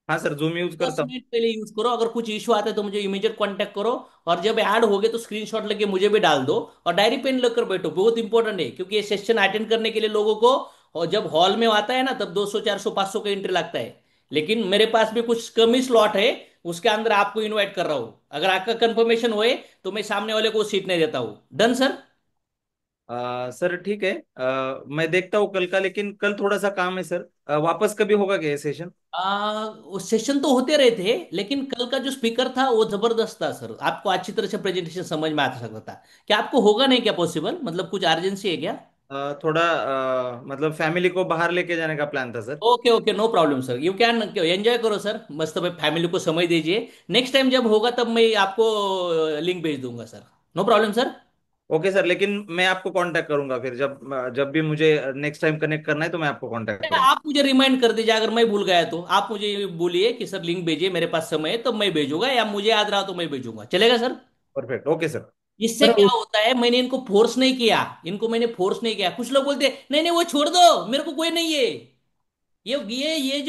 हाँ सर, जूम यूज दस करता हूँ। मिनट पहले यूज करो। अगर कुछ इश्यू आता है तो मुझे इमीडिएट कांटेक्ट करो। और जब ऐड हो गए तो स्क्रीनशॉट लेके मुझे भी डाल दो। और डायरी पेन लेकर बैठो, बहुत इंपॉर्टेंट है। क्योंकि ये सेशन अटेंड करने के लिए लोगों को, और जब हॉल में आता है ना तब 200 400 500 का एंट्री लगता है। लेकिन मेरे पास भी कुछ कम ही स्लॉट है, उसके अंदर आपको इनवाइट कर रहा हूँ। अगर आपका कंफर्मेशन होए तो मैं सामने वाले को सीट नहीं देता हूँ। Done sir? सर ठीक है, मैं देखता हूँ कल का, लेकिन कल थोड़ा सा काम है सर। वापस कभी होगा क्या ये सेशन? वो सेशन तो होते रहे थे, लेकिन कल का जो स्पीकर था वो जबरदस्त था सर। आपको अच्छी तरह से प्रेजेंटेशन समझ में आ सकता था। क्या आपको होगा नहीं क्या पॉसिबल, मतलब कुछ अर्जेंसी है क्या? थोड़ा मतलब फैमिली को बाहर लेके जाने का प्लान था sir. Okay okay, no problem sir, you can enjoy करो सर, मस्त भाई, फैमिली को समय दीजिए। नेक्स्ट टाइम जब होगा तब मैं आपको लिंक भेज दूंगा sir. No problem sir. Okay sir, लेकिन मैं आपको कांटेक्ट करूंगा फिर, जब जब भी मुझे नेक्स्ट टाइम कनेक्ट करना है तो मैं आपको कांटेक्ट करूंगा। आप मुझे रिमाइंड कर दीजिए, अगर मैं भूल गया तो आप मुझे बोलिए कि सर लिंक भेजिए, मेरे पास समय है तो मैं भेजूंगा, या मुझे याद रहा तो मैं भेजूंगा, चलेगा सर? Perfect, okay sir. इससे सर क्या होता है, मैंने इनको फोर्स नहीं किया। इनको मैंने फोर्स नहीं किया। कुछ लोग बोलते हैं, नहीं नहीं वो छोड़ दो, मेरे को कोई नहीं है। ये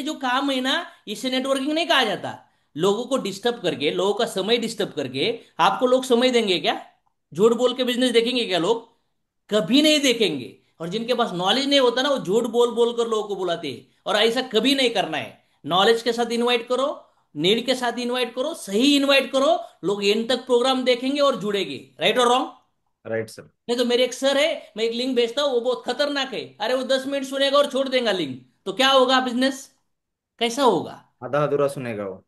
जो काम है ना, इसे नेटवर्किंग नहीं कहा जाता। लोगों को डिस्टर्ब करके, लोगों का समय डिस्टर्ब करके, आपको लोग समय देंगे क्या? झूठ बोल के बिजनेस देखेंगे क्या लोग? कभी नहीं देखेंगे। और जिनके पास नॉलेज नहीं होता ना, वो झूठ बोल बोल कर लोगों को बुलाते हैं, और ऐसा कभी नहीं करना है। नॉलेज के साथ इनवाइट करो, नीड के साथ इनवाइट करो, सही इनवाइट करो। लोग एंड तक प्रोग्राम देखेंगे और जुड़ेंगे, राइट और रॉन्ग? Right sir. नहीं तो मेरे एक सर है, मैं एक लिंक भेजता हूँ, वो बहुत खतरनाक है। अरे वो 10 मिनट सुनेगा और छोड़ देगा लिंक, तो क्या होगा बिजनेस? कैसा होगा? आधा अधूरा सुनेगा वो।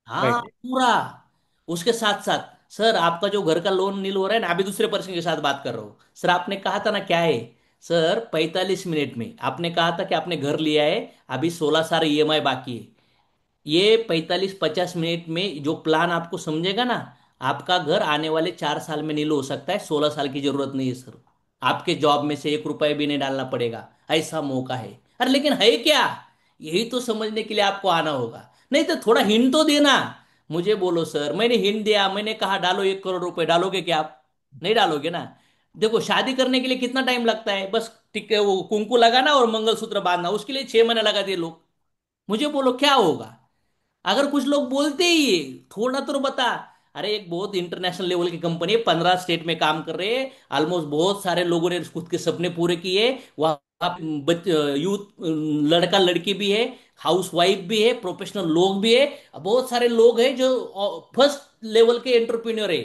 हाँ, राइट। पूरा। उसके साथ साथ सर, आपका जो घर का लोन नील हो रहा है ना, अभी दूसरे पर्सन के साथ बात कर रहा हूँ सर। आपने कहा था ना, क्या है सर, 45 मिनट में आपने कहा था कि आपने घर लिया है, अभी 16 साल ईएमआई बाकी है। ये 45-50 मिनट में जो प्लान आपको समझेगा ना, आपका घर आने वाले 4 साल में नील हो सकता है। 16 साल की जरूरत नहीं है सर। आपके जॉब में से 1 रुपए भी नहीं डालना पड़ेगा, ऐसा मौका है। अरे लेकिन है क्या, यही तो समझने के लिए आपको आना होगा। नहीं तो थोड़ा हिंट तो देना। मुझे बोलो सर, मैंने हिंट दिया, मैंने कहा डालो 1 करोड़ रुपए, डालोगे क्या आप? नहीं डालोगे ना। देखो, शादी करने के लिए कितना टाइम लगता है, बस टिक वो कुंकू लगाना और मंगलसूत्र बांधना, उसके लिए 6 महीने लगा दिए लोग। मुझे बोलो क्या होगा? अगर कुछ लोग बोलते ही ये, थोड़ा तो बता। अरे एक बहुत इंटरनेशनल लेवल की कंपनी है, 15 स्टेट में काम कर रहे हैं, ऑलमोस्ट बहुत सारे लोगों ने खुद के सपने पूरे किए। वहाँ यूथ, लड़का लड़की भी है, हाउस वाइफ भी है, प्रोफेशनल लोग भी है। बहुत सारे लोग हैं जो फर्स्ट लेवल के एंटरप्रेन्योर है,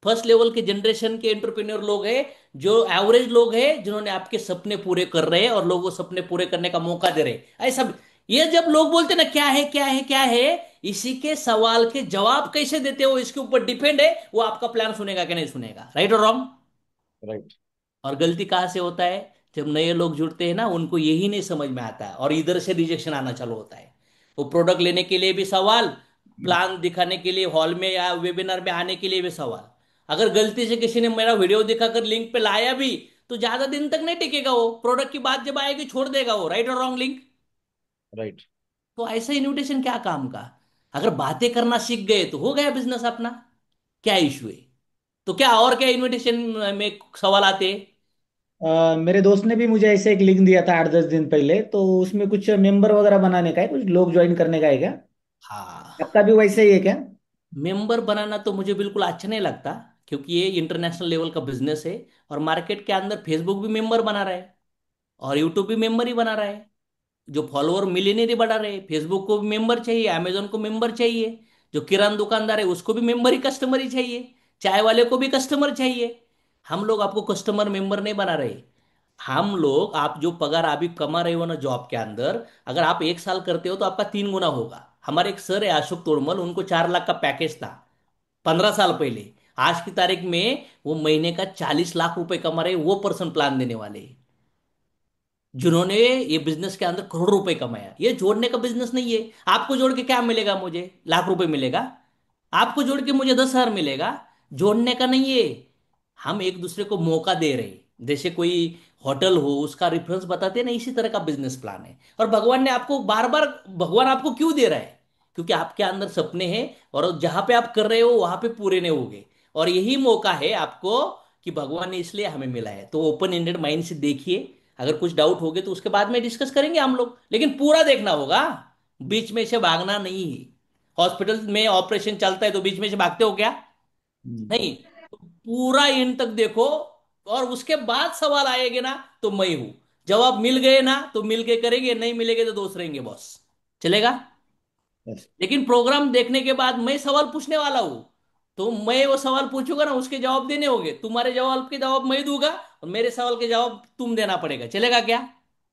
फर्स्ट लेवल के जनरेशन के एंटरप्रेन्योर लोग हैं, जो एवरेज लोग हैं, जिन्होंने आपके सपने पूरे कर रहे हैं और लोगों को सपने पूरे करने का मौका दे रहे हैं, ऐसा। ये जब लोग बोलते हैं ना क्या है क्या है क्या है, इसी के सवाल के जवाब कैसे देते हो इसके ऊपर डिपेंड है वो आपका प्लान सुनेगा कि नहीं सुनेगा, राइट और रॉन्ग? राइट। और गलती कहाँ से होता है, जब नए लोग जुड़ते हैं ना, उनको यही नहीं समझ में आता है और इधर से रिजेक्शन आना चालू होता है। वो प्रोडक्ट लेने के लिए भी सवाल, प्लान दिखाने के लिए हॉल में या वेबिनार में आने के लिए भी सवाल। अगर गलती से किसी ने मेरा वीडियो दिखाकर लिंक पे लाया भी, तो ज्यादा दिन तक नहीं टिकेगा, वो प्रोडक्ट की बात जब आएगी छोड़ देगा वो, राइट और रॉन्ग लिंक? राइट। तो ऐसा इन्विटेशन क्या काम का? अगर बातें करना सीख गए तो हो गया बिजनेस अपना। क्या इशू है? तो क्या और क्या इनविटेशन में सवाल आते हैं? मेरे दोस्त ने भी मुझे ऐसे एक लिंक दिया था 8-10 दिन पहले, तो उसमें कुछ मेंबर वगैरह बनाने का है, कुछ लोग ज्वाइन करने का है क्या? हाँ, आपका भी वैसे ही है क्या? मेंबर बनाना तो मुझे बिल्कुल अच्छा नहीं लगता। क्योंकि ये इंटरनेशनल लेवल का बिजनेस है, और मार्केट के अंदर फेसबुक भी मेंबर बना रहा है, और यूट्यूब भी मेंबर ही बना रहा है। जो फॉलोअर मिलियनर ही बढ़ा रहे हैं, फेसबुक को भी मेंबर चाहिए, अमेजोन को मेंबर चाहिए, जो किराना दुकानदार है उसको भी मेंबर ही, कस्टमर ही चाहिए, चाय वाले को भी कस्टमर चाहिए। हम लोग आपको कस्टमर मेंबर नहीं बना रहे। हम लोग, आप जो पगार अभी कमा रहे हो ना जॉब के अंदर, अगर आप 1 साल करते हो तो आपका 3 गुना होगा। हमारे एक सर है अशोक तोड़मल, उनको 4 लाख का पैकेज था 15 साल पहले। आज की तारीख में वो महीने का 40 लाख रुपए कमा रहे, वो पर्सन प्लान देने वाले हैं, जिन्होंने ये बिजनेस के अंदर करोड़ रुपए कमाया। ये जोड़ने का बिजनेस नहीं है। आपको जोड़ के क्या मिलेगा? मुझे लाख रुपए मिलेगा, आपको जोड़ के मुझे 10,000 मिलेगा। जोड़ने का नहीं है। हम एक दूसरे को मौका दे रहे हैं। जैसे कोई होटल हो, उसका रेफरेंस बताते हैं ना, इसी तरह का बिजनेस प्लान है। और भगवान ने आपको बार बार, भगवान आपको क्यों दे रहा है? क्योंकि आपके अंदर सपने हैं, और जहां पे आप कर रहे हो वहां पे पूरे नहीं होगे। और यही मौका है आपको, कि भगवान ने इसलिए हमें मिला है। तो ओपन एंडेड माइंड से देखिए। अगर कुछ डाउट हो गए तो उसके बाद में डिस्कस करेंगे हम लोग, लेकिन पूरा देखना होगा। बीच में से भागना नहीं है। हॉस्पिटल में ऑपरेशन चलता है तो बीच में से भागते हो क्या? नहीं। तो पूरा एंड तक देखो, और उसके बाद सवाल आएंगे ना, तो मैं हूं। जवाब मिल गए ना तो मिल के करेंगे, नहीं मिलेंगे तो दोस्त रहेंगे बॉस। चलेगा? यस। लेकिन प्रोग्राम देखने के बाद मैं सवाल पूछने वाला हूं, तो मैं वो सवाल पूछूंगा ना, उसके जवाब देने होंगे। तुम्हारे जवाब के जवाब मैं दूंगा, और मेरे सवाल के जवाब तुम देना पड़ेगा। चलेगा क्या?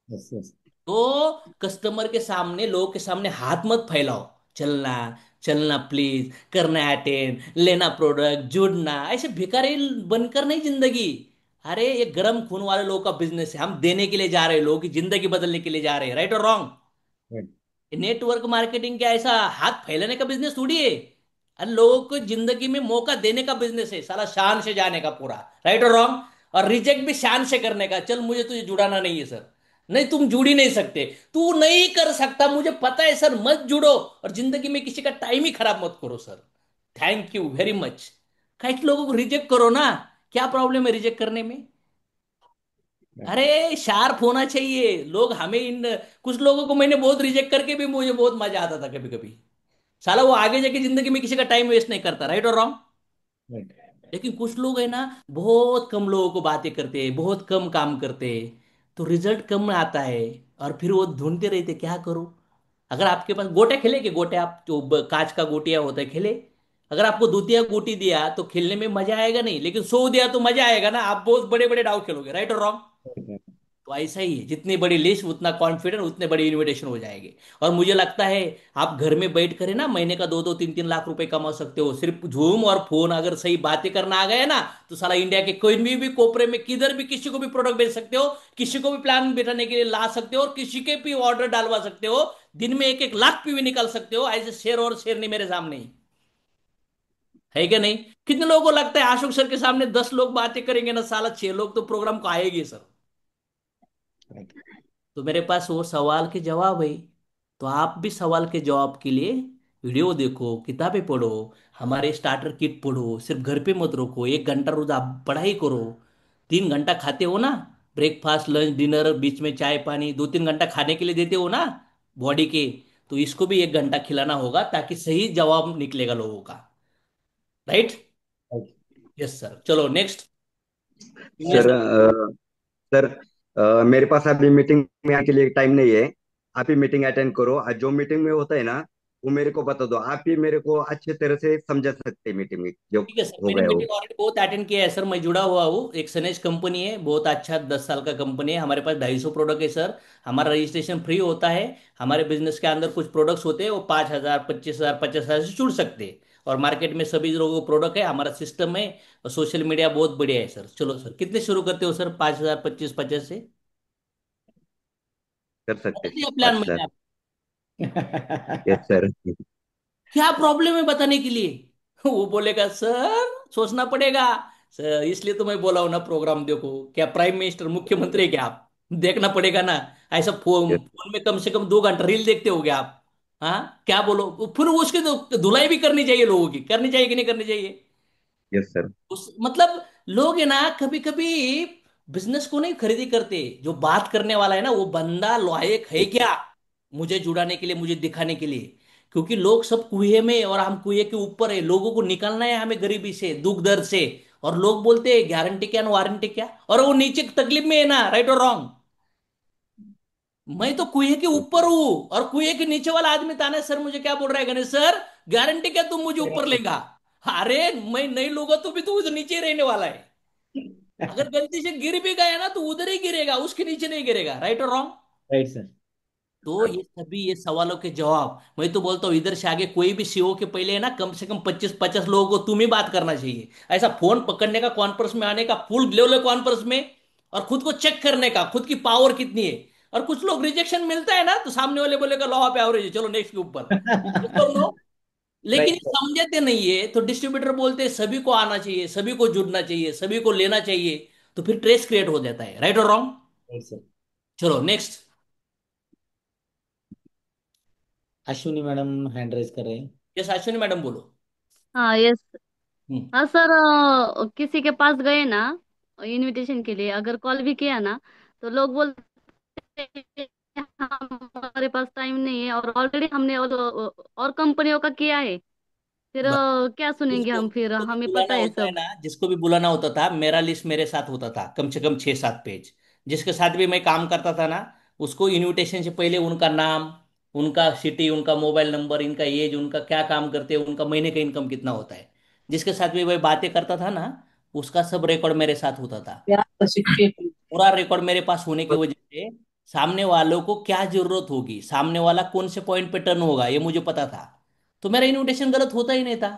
यस। यस। तो कस्टमर के सामने, लोगों के सामने हाथ मत फैलाओ। चलना, चलना प्लीज, करना अटेंड, लेना प्रोडक्ट, जुड़ना, ऐसे भिखारी बनकर नहीं जिंदगी। अरे ये गर्म खून वाले लोगों का बिजनेस है। हम देने के लिए जा रहे हैं, लोगों की जिंदगी बदलने के लिए जा रहे हैं। राइट और रॉन्ग? राइट। नेटवर्क मार्केटिंग क्या ऐसा हाथ फैलाने का बिजनेस थोड़ी है। अरे लोगों को जिंदगी में मौका देने का बिजनेस है साला, शान से जाने का पूरा। राइट और रॉन्ग? और रिजेक्ट भी शान से करने का। चल मुझे तुझे जुड़ाना नहीं है सर। नहीं, तुम जुड़ ही नहीं सकते। तू नहीं कर सकता, मुझे पता है सर, मत जुड़ो। और जिंदगी में किसी का टाइम ही खराब मत करो sir. Thank you very much. कई लोगों को रिजेक्ट करो ना। क्या प्रॉब्लम है रिजेक्ट करने में? राइट। अरे शार्प होना चाहिए लोग हमें इन। कुछ लोगों को मैंने बहुत रिजेक्ट करके भी मुझे बहुत मजा आता था कभी कभी। साला वो आगे जाके जिंदगी में किसी का टाइम वेस्ट नहीं करता। राइट और रॉन्ग? राइट। लेकिन कुछ लोग है ना, बहुत कम लोगों को बातें करते हैं, बहुत कम काम करते हैं, तो रिजल्ट कम आता है। और फिर वो ढूंढते रहते क्या करूं। अगर आपके पास गोटे खेले, के गोटे आप जो कांच का गोटिया होता है खेले। अगर आपको दूतिया गोटी दिया तो खेलने में मजा आएगा नहीं, लेकिन 100 दिया तो मजा आएगा ना। आप बहुत बड़े बड़े डाव खेलोगे। राइट और रॉन्ग? तो ऐसा ही है, जितनी बड़ी लिस्ट उतना कॉन्फिडेंट, उतने बड़ी इनविटेशन हो जाएंगे। और मुझे लगता है आप घर में बैठ कर है ना, महीने का 2-2 3-3 लाख रुपए कमा सकते हो, सिर्फ जूम और फोन अगर सही बातें करना आ गए ना। तो साला इंडिया के कोई भी कोपरे में किधर भी किसी को भी प्रोडक्ट बेच सकते हो, किसी को भी प्लान बिठाने के लिए ला सकते हो, और किसी के भी ऑर्डर डालवा सकते हो। दिन में 1-1 लाख पीवी निकाल सकते हो। ऐसे शेर और शेर नहीं मेरे सामने ही है क्या? नहीं? कितने लोगों को लगता है अशोक सर के सामने 10 लोग बातें करेंगे ना, साला 6 लोग तो प्रोग्राम को आएगी सर। राइट। तो मेरे पास वो सवाल के जवाब है। तो आप भी सवाल के जवाब के लिए वीडियो देखो, किताबें पढ़ो, हमारे स्टार्टर किट पढ़ो। सिर्फ घर पे मत रोको, 1 घंटा रोज आप पढ़ाई करो। 3 घंटा खाते हो ना, ब्रेकफास्ट लंच डिनर, बीच में चाय पानी, 2-3 घंटा खाने के लिए देते हो ना बॉडी के। तो इसको भी 1 घंटा खिलाना होगा, ताकि सही जवाब निकलेगा लोगों का। राइट? राइट। Yes sir. चलो नेक्स्ट। सर सर मेरे पास अभी मीटिंग में आने के लिए टाइम नहीं है। आप ही मीटिंग अटेंड करो, और जो मीटिंग में होता है ना वो मेरे को बता दो। आप ही मेरे को अच्छे तरह से समझा सकते हैं मीटिंग में जो ठीक है सर, हो मैंने गया हो। मीटिंग ऑलरेडी बहुत अटेंड किया है सर। मैं जुड़ा हुआ हूँ, एक सनेज कंपनी है, बहुत अच्छा 10 साल का कंपनी है। हमारे पास 250 प्रोडक्ट है सर। हमारा रजिस्ट्रेशन फ्री होता है। हमारे बिजनेस के अंदर कुछ प्रोडक्ट्स होते हैं, वो 5,000 25,000 50,000 से जुड़ सकते हैं। और मार्केट में सभी लोगों को प्रोडक्ट है, हमारा सिस्टम है। और सोशल मीडिया बहुत बढ़िया है सर। चलो सर, कितने शुरू करते हो सर? 5,000 25 50 से कर सकते बता हैं दिया सर, प्लान 5,000। मैंने आपको। Yes sir. क्या प्रॉब्लम है बताने के लिए? वो बोलेगा सर सोचना पड़ेगा। सर इसलिए तो मैं बोला हूं ना, प्रोग्राम देखो। क्या प्राइम मिनिस्टर मुख्यमंत्री है क्या आप? देखना पड़ेगा ना। ऐसा फोन यस। फोन में कम से कम 2 घंटा रील देखते हो क्या आप? हाँ, क्या बोलो फिर उसकी तो धुलाई भी करनी चाहिए, लोगों की करनी चाहिए कि नहीं करनी चाहिए? Yes sir. उस मतलब लोग है ना, कभी कभी बिजनेस को नहीं खरीदी करते। जो बात करने वाला है ना, वो बंदा लायक है क्या मुझे जुड़ाने के लिए, मुझे दिखाने के लिए। क्योंकि लोग सब कुएं में, और हम कुएं के ऊपर है। लोगों को निकालना है हमें गरीबी से, दुख दर्द से। और लोग बोलते हैं गारंटी क्या ना वारंटी क्या, और वो नीचे तकलीफ में है ना। राइट और रॉन्ग? मैं तो कुएं के ऊपर हूं, और कुएं के नीचे वाला आदमी ताने सर मुझे क्या बोल रहा है गणेश सर, गारंटी क्या तुम मुझे ऊपर लेगा? अरे मैं नहीं लूंगा तो भी तू नीचे ही रहने वाला है। अगर गलती से गिर भी गया ना तो उधर ही गिरेगा, उसके नीचे नहीं गिरेगा। राइट और रॉन्ग? Right sir. तो ये सवालों के जवाब, मैं तो बोलता हूँ इधर से आगे कोई भी सीओ के पहले है ना, कम से कम 25-50 लोगों को तुम ही बात करना चाहिए। ऐसा फोन पकड़ने का, कॉन्फ्रेंस में आने का, फुल लेवल कॉन्फ्रेंस में, और खुद को चेक करने का खुद की पावर कितनी है। और कुछ लोग रिजेक्शन मिलता है ना तो सामने वाले बोलेगा लॉ ऑफ एवरेज है, चलो नेक्स्ट के ऊपर। Yes or no? लेकिन राइट ये सर। समझते नहीं है, तो डिस्ट्रीब्यूटर बोलते हैं सभी को आना चाहिए, सभी को जुड़ना चाहिए, सभी को लेना चाहिए। तो फिर ट्रेस क्रिएट हो जाता है। राइट और रॉन्ग? Right sir. चलो next. Ashwini madam hand raise कर रहे हैं। यस, अश्विनी मैडम बोलो। हाँ यस। हम्म। हाँ सर, किसी के पास गए ना इनविटेशन के लिए, अगर कॉल भी किया ना तो लोग बोलते हैं हमारे पास टाइम नहीं है, और ऑलरेडी हमने और कंपनियों का किया है। फिर क्या सुनेंगे जिसको हम, फिर जिसको भी हमें पता बुलाना है होता है सब। ना, जिसको भी बुलाना होता था, मेरा लिस्ट मेरे साथ होता था, कम से कम 6-7 पेज। जिसके साथ भी मैं काम करता था ना, उसको इनविटेशन से पहले उनका नाम, उनका सिटी, उनका मोबाइल नंबर, इनका एज, उनका क्या काम करते हैं, उनका महीने का इनकम कितना होता है, जिसके साथ भी वही बातें करता था ना, उसका सब रिकॉर्ड मेरे साथ होता था। पूरा रिकॉर्ड मेरे पास होने की वजह से सामने वालों को क्या जरूरत होगी, सामने वाला कौन से पॉइंट पे टर्न होगा, ये मुझे पता था। तो मेरा इनविटेशन गलत होता ही नहीं था।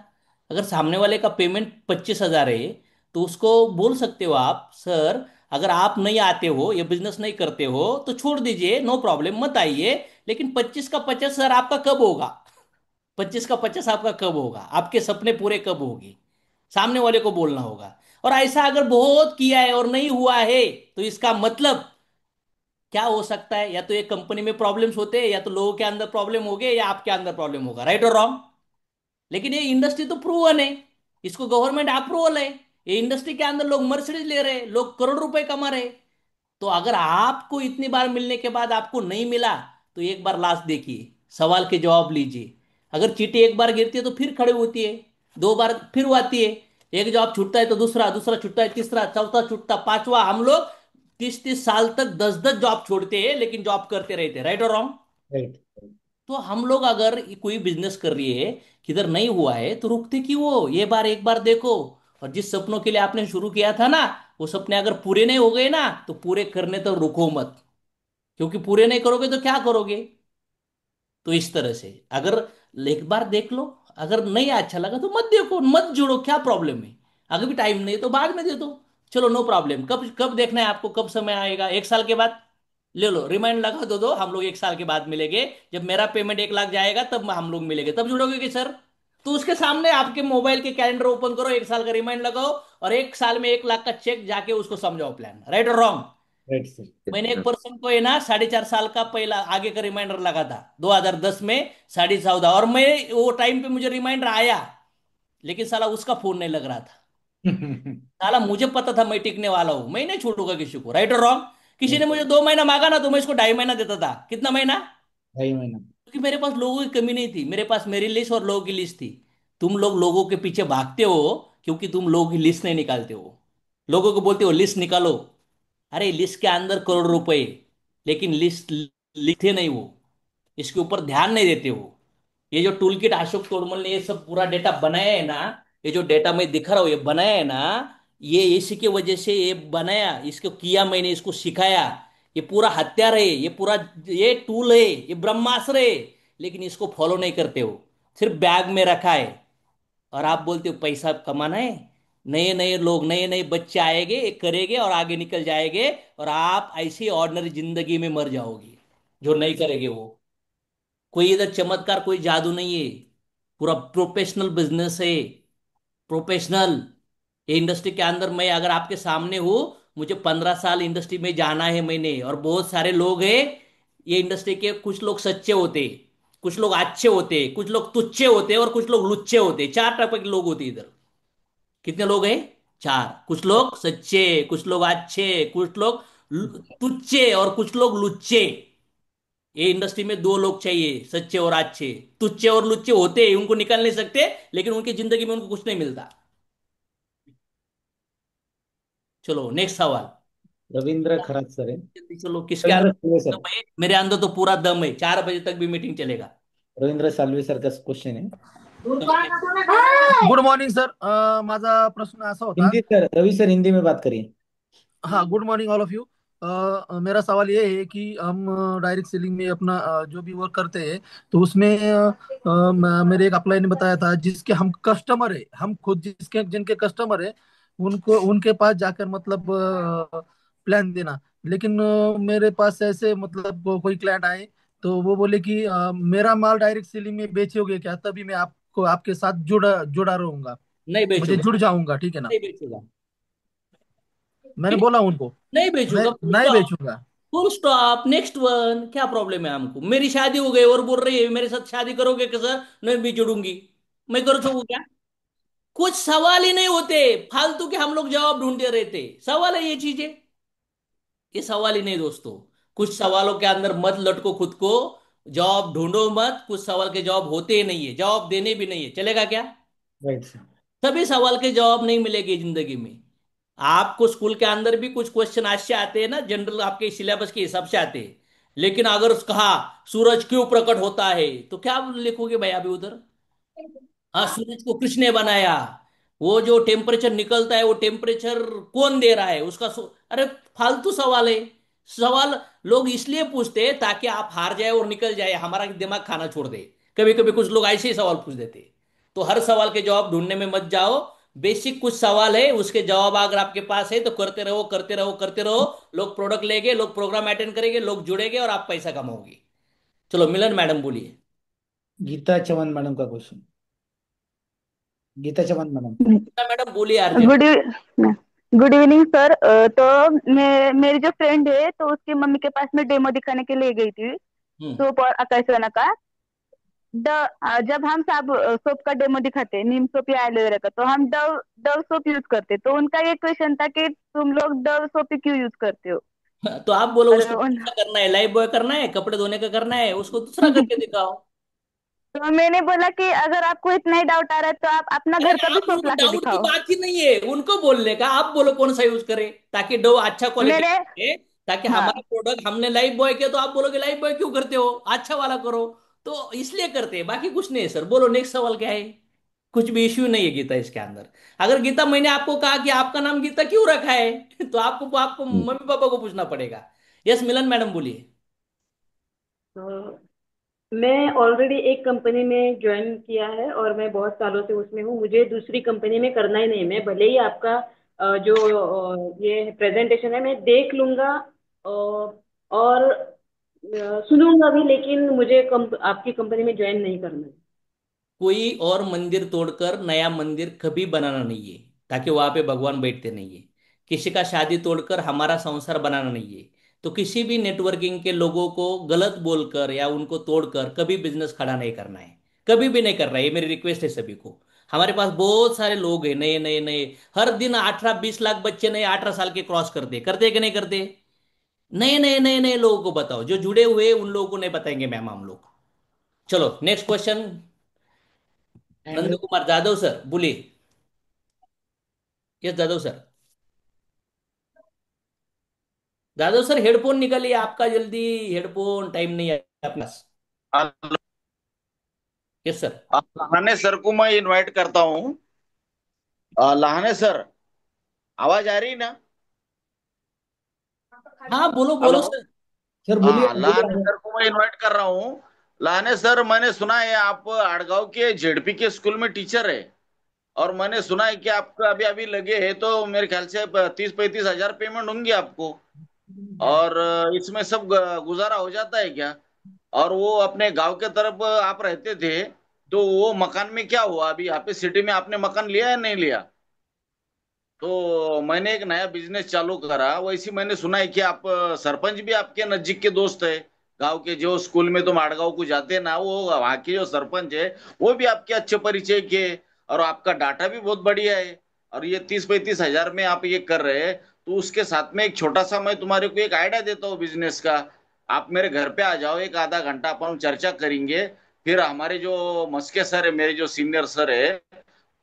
अगर सामने वाले का पेमेंट 25,000 है, तो उसको बोल सकते हो आप, सर अगर आप नहीं आते हो, ये बिजनेस नहीं करते हो तो छोड़ दीजिए, नो प्रॉब्लम, मत आइए। लेकिन 25 का 50 सर आपका कब होगा? 25 का 50 आपका कब होगा? आपके सपने पूरे कब होगी? सामने वाले को बोलना होगा। और ऐसा अगर बहुत किया है और नहीं हुआ है, तो इसका मतलब क्या हो सकता है? या तो ये कंपनी में प्रॉब्लम्स होते हैं, या तो लोगों के अंदर प्रॉब्लम हो गए, या आपके अंदर प्रॉब्लम होगा। राइट और रॉन्ग? लेकिन ये इंडस्ट्री तो प्रूवन है, इसको गवर्नमेंट अप्रूवल है। ये इंडस्ट्री के अंदर लोग मर्सिडीज ले रहे हैं, लोग करोड़ रुपए कमा रहे हैं। तो अगर आपको इतनी बार मिलने के बाद आपको नहीं मिला, तो एक बार लास्ट देखिए, सवाल के जवाब लीजिए। अगर चीटी एक बार गिरती है तो फिर खड़े होती है, 2 बार फिर वो आती है, एक जवाब छूटता है तो दूसरा, दूसरा छूटता है तीसरा, चौथा छूटता पांचवा। हम लोग 30-30 साल तक 10-10 जॉब छोड़ते हैं, लेकिन जॉब करते रहते हैं। राइट और रॉन्ग? राइट। तो हम लोग अगर कोई बिजनेस कर रही है, किधर नहीं हुआ है, तो रुकते क्यों हो? ये बार एक बार देखो। और जिस सपनों के लिए आपने शुरू किया था ना, वो सपने अगर पूरे नहीं हो गए ना, तो पूरे करने तो रुको मत। क्योंकि पूरे नहीं करोगे तो क्या करोगे? तो इस तरह से अगर एक बार देख लो, अगर नहीं अच्छा लगा तो मत देखो, मत जुड़ो, क्या प्रॉब्लम है? अगर भी टाइम नहीं है तो बाद में दे दो, चलो नो प्रॉब्लम। कब कब देखना है आपको, कब समय आएगा? 1 साल के बाद ले लो, रिमाइंड लगा दो, हम लोग 1 साल के बाद मिलेंगे, जब मेरा पेमेंट 1 लाख जाएगा तब हम लोग मिलेंगे, तब जुड़ोगे कि सर? तो उसके सामने आपके मोबाइल के कैलेंडर ओपन करो, 1 साल का रिमाइंड लगाओ, और 1 साल में 1 लाख का चेक जाके उसको समझाओ प्लान। राइट और रॉन्ग? Right sir. मैंने एक पर्सन को है ना 4.5 साल का पहला आगे का रिमाइंडर लगा था, 2010 में, 14.5, और मैं वो टाइम पे मुझे रिमाइंडर आया, लेकिन साला उसका फोन नहीं लग रहा था। साला मुझे पता था मैं टिकने वाला हूं, मैं नहीं छोड़ूंगा किसी को। राइट और रॉन्ग? किसी ने मुझे 2 महीना मांगा ना, तो मैं इसको 2.5 महीना देता था। कितना महीना? 2.5 महीना। क्योंकि मेरे पास लोगों की कमी नहीं थी, मेरे पास मेरी लिस्ट और लोगों की लिस्ट थी। तुम लोग लोगों के पीछे भागते हो, क्योंकि तुम लोगों की लिस्ट नहीं निकालते हो। लोगों को बोलते हो लिस्ट निकालो, अरे लिस्ट के अंदर करोड़ रुपए, लेकिन लिस्ट लिखते नहीं हो, इसके ऊपर ध्यान नहीं देते हो। ये जो टूल किट अशोक तोड़मल ने ये सब पूरा डेटा बनाया है ना, ये जो डेटा मैं दिखा रहा हूँ ये बनाया है ना, ये इसी की वजह से ये बनाया, इसको किया मैंने, इसको सिखाया। ये पूरा हथियार है, ये पूरा ये टूल है, ये ब्रह्मास्त्र है। लेकिन इसको फॉलो नहीं करते हो, सिर्फ बैग में रखा है। और आप बोलते हो पैसा कमाना है, नए नए लोग, नए नए बच्चे आएंगे, ये करेंगे और आगे निकल जाएंगे, और आप ऐसी ऑर्डिनरी जिंदगी में मर जाओगे जो नहीं करेंगे वो। कोई इधर चमत्कार, कोई जादू नहीं है, पूरा प्रोफेशनल बिजनेस है, प्रोफेशनल। ये इंडस्ट्री के अंदर मैं अगर आपके सामने हूँ, मुझे 15 साल इंडस्ट्री में जाना है मैंने, और बहुत सारे लोग हैं ये इंडस्ट्री के, कुछ लोग सच्चे होते, कुछ लोग अच्छे होते, कुछ लोग तुच्चे होते, और कुछ लोग लुच्चे होते। 4 टाइप के लोग होते इधर। कितने लोग हैं? 4। कुछ लोग सच्चे, कुछ लोग अच्छे, कुछ लोग तुच्चे, और कुछ लोग लुच्चे। ये इंडस्ट्री में 2 लोग चाहिए, सच्चे और अच्छे। तुच्चे और लुच्चे होते हैं, उनको निकाल नहीं सकते, लेकिन उनकी जिंदगी में उनको कुछ नहीं मिलता। चलो नेक्स्ट सवाल। रविंद्र खरात सर है। जल्दी चलो, किसके रविंद्र अंदर साल्वे सर। दम है? मेरे अंदर तो पूरा दम है, 4 बजे तक भी मीटिंग चलेगा। रविंद्र साल्वे सर का क्वेश्चन है। Okay. Good morning sir. माझा प्रश्न असा होता. हिंदी सर, रवि सर हिंदी में बात करिए। हाँ, good morning all of you. मेरा सवाल ये है कि हम डायरेक्ट सेलिंग में अपना जो भी वर्क करते हैं, तो उसमें मेरे एक अपलाइन ने बताया था, जिसके हम कस्टमर है, हम खुद जिसके जिनके कस्टमर है, उनको उनके पास जाकर मतलब प्लान देना। लेकिन मेरे पास ऐसे मतलब कोई क्लाइंट आए, तो वो बोले कि मेरा माल डायरेक्ट सेलिंग में बेचोगे क्या, तभी मैं आपको आपके साथ जुड़ा जुड़ा रहूंगा, नहीं मुझे बेचूंगा, जुड़ जाऊंगा, ठीक है ना। नहीं बेचूंगा, मैंने ठीक, बोला उनको, नहीं मैं बेचूंगा, फुल नहीं स्टॉप। बेचूंगा। Full stop, next one. क्या प्रॉब्लम है हमको? मेरी शादी हो गई और बोल रही है मेरे साथ शादी करोगे क्या सर? नहीं भी जुड़ूंगी। मैं कर सकूँ क्या? कुछ सवाल ही नहीं होते, फालतू के हम लोग जवाब ढूंढते रहते। सवाल है ये चीजें? ये सवाल ही नहीं दोस्तों। कुछ सवालों के अंदर मत लटको खुद को, जवाब ढूंढो मत। कुछ सवाल के जवाब होते ही नहीं है, जवाब देने भी नहीं है, चलेगा क्या? Right sir. सभी सवाल के जवाब नहीं मिलेंगे जिंदगी में। आपको स्कूल के अंदर भी कुछ क्वेश्चन आज से आते हैं ना, जनरल आपके सिलेबस के हिसाब से आते हैं। लेकिन अगर कहा सूरज क्यों प्रकट होता है, तो क्या लिखोगे भाई अभी उधर? हाँ, सूरज को किसने बनाया? वो जो टेम्परेचर निकलता है, वो टेम्परेचर कौन दे रहा है उसका अरे फालतू सवाल है। सवाल लोग इसलिए पूछते हैं ताकि आप हार जाए और निकल जाए, हमारा दिमाग खाना छोड़ दे। कभी कभी कुछ लोग ऐसे ही सवाल पूछ देते। तो हर सवाल के जवाब ढूंढने में मत जाओ। बेसिक कुछ सवाल है, उसके जवाब अगर आपके पास है तो करते रहो, करते रहो, करते रहो। लोग प्रोडक्ट लेंगे, लोग प्रोग्राम अटेंड करेंगे, लोग जुड़ेंगे और आप पैसा कमाओगे। चलो मिलन मैडम बोलिए। गीता चमन मैडम का क्वेश्चन। गीता चमन मैडम। मैडम बोलिए urgent. Good good evening sir. तो मेरी जो फ्रेंड है, तो उसकी मम्मी के पास में डेमो दिखाने के लिए गई थी, हम्म। सोप और आकाशवाना का। जब हम सब सोप का डेमो दिखाते हैं, नीम सोप या एलोवेरा का, तो हम डव डव सोप यूज करते, तो उनका ये क्वेश्चन था कि तुम लोग डव सोप क्यों यूज करते हो। तो आप बोलो और उसको कैसा करना है, लाइफ बॉय करना है, कपड़े धोने का करना है, उसको दूसरा करके दिखाओ। तो मैंने बोला कि अगर आपको इतना ही डाउट आ रहा है, तो आप अपना अरे घर का भी आप सोप लोग ला के डाउट की दिखाओ। बात ही नहीं है उनको बोलने का, आप बोलो कौन सा यूज करे ताकि डो अच्छा क्वालिटी मेरे है। ताकि हमारा हाँ, प्रोडक्ट हमने लाइफ बॉय किया तो आप बोलोगे लाइफ बॉय क्यों करते हो, अच्छा वाला करो। तो इसलिए करते हैं, बाकी कुछ नहीं है सर। बोलो नेक्स्ट सवाल क्या है? कुछ भी इश्यू नहीं है गीता इसके अंदर। अगर गीता मैंने आपको कहा कि आपका नाम गीता क्यों रखा है तो आपको आपको मम्मी पापा को पूछना पड़ेगा। यस मिलन मैडम बोलिए। मैं ऑलरेडी एक कंपनी में ज्वाइन किया है और मैं बहुत सालों से उसमें हूँ। मुझे दूसरी कंपनी में करना ही नहीं। मैं भले ही आपका जो ये प्रेजेंटेशन है मैं देख लूंगा और सुनूंगा भी, लेकिन मुझे आपकी कंपनी में ज्वाइन नहीं करना है। कोई और मंदिर तोड़कर नया मंदिर कभी बनाना नहीं है, ताकि वहां पे भगवान बैठते नहीं है। किसी का शादी तोड़कर हमारा संसार बनाना नहीं है। तो किसी भी नेटवर्किंग के लोगों को गलत बोलकर या उनको तोड़कर कभी बिजनेस खड़ा नहीं करना है। कभी भी नहीं करना है, ये मेरी रिक्वेस्ट है सभी को। हमारे पास बहुत सारे लोग हैं, नए नए नए। हर दिन 18-20 लाख बच्चे नए 18 साल के क्रॉस करते कि नहीं करते? नए नए नए नए लोगों को बताओ, जो जुड़े हुए हैं, उन लोगों को नहीं बताएंगे मैम हम लोग। चलो next question. Andrew. Nand Kumar Jadhav sir बोलिए। Yes Jadhav sir. Jadhav sir headphone निकालिए आपका जल्दी। हेडफोन टाइम नहीं है अपने पास। Yes sir. लहाने सर को मैं इनवाइट करता हूँ। लहाने सर, आवाज आ रही ना? हाँ बोलो हेलो। बोलो सर। सर बोलिए हाँ, लहाने बोलिए। सर को मैं इनवाइट कर रहा हूँ। लहाने सर, मैंने सुना है आप आड़गांव के जेडपी के स्कूल में टीचर है, और मैंने सुना है कि आपका अभी अभी लगे हैं, तो मेरे ख्याल से 30-35 हजार पेमेंट होंगी आपको। और इसमें सब गुजारा हो जाता है क्या? और वो अपने गांव के तरफ आप रहते थे, तो वो मकान में क्या हुआ? अभी यहाँ पे सिटी में आपने मकान लिया या नहीं लिया? तो मैंने एक नया बिजनेस चालू करा, वैसे मैंने सुना है कि आप सरपंच भी आपके नजदीक के दोस्त है। गांव के जो स्कूल में तुम आड़गांव को जाते हैं ना, वो वहाँ के जो सरपंच है वो भी आपके अच्छे परिचय के, और आपका डाटा भी बहुत बढ़िया है। और ये 30-35 हजार में आप ये कर रहे हैं, तो उसके साथ में एक छोटा सा मैं तुम्हारे को एक आइडिया देता हूँ बिजनेस का। आप मेरे घर पे आ जाओ, एक आधा घंटा अपन चर्चा करेंगे। फिर हमारे जो मस्के सर है, मेरे जो सीनियर सर है,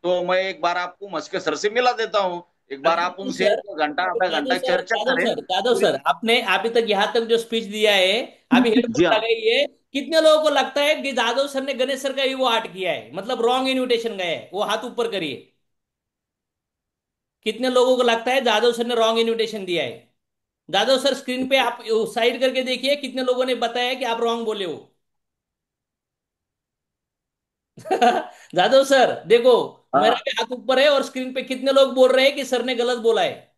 तो मैं एक बार आपको मस्के सर से मिला देता हूँ। एक बार अच्छा आप जादव उनसे सर, एक घंटा आधा जादव घंटा सर, चर्चा जादव करें सर, जादव पूरी। सर, आपने अभी तक यहाँ तक जो स्पीच दिया है, अभी जी हेडफोन हाँ। लगाइए। कितने लोगों को लगता है कि जादव सर ने गणेश सर का ही वो आर्ट किया है, मतलब रॉन्ग इन्विटेशन गया है? वो हाथ ऊपर करिए। कितने लोगों को लगता है जादव सर ने रॉन्ग इनविटेशन दिया है? जादव सर स्क्रीन पे आप साइड करके देखिए कितने लोगों ने बताया कि आप रॉन्ग बोले हो। जादव सर देखो, मेरा हाँ। भी हाथ ऊपर है और स्क्रीन पे कितने लोग बोल रहे हैं कि सर ने गलत बोला है।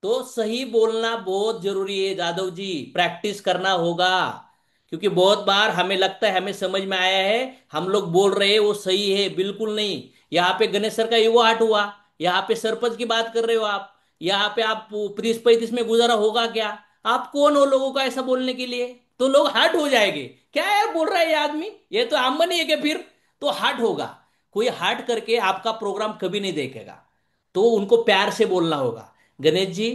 तो सही बोलना बहुत जरूरी है जादव जी, प्रैक्टिस करना होगा। क्योंकि बहुत बार हमें लगता है, हमें समझ में आया है, हम लोग बोल रहे हैं वो सही है, बिल्कुल नहीं। यहाँ पे गणेश सर का ईगो हर्ट हुआ, यहाँ पे सरपंच की बात कर रहे हो आप, यहाँ पे आप 30-35 में गुजारा होगा क्या? आप कौन हो लोगों का ऐसा बोलने के लिए? तो लोग हर्ट हो जाएंगे, क्या यार बोल रहा है ये आदमी, ये तो आमबनी है क्या फिर? तो हर्ट होगा। कोई हर्ट करके आपका प्रोग्राम कभी नहीं देखेगा। तो उनको प्यार से बोलना होगा। गणेश जी,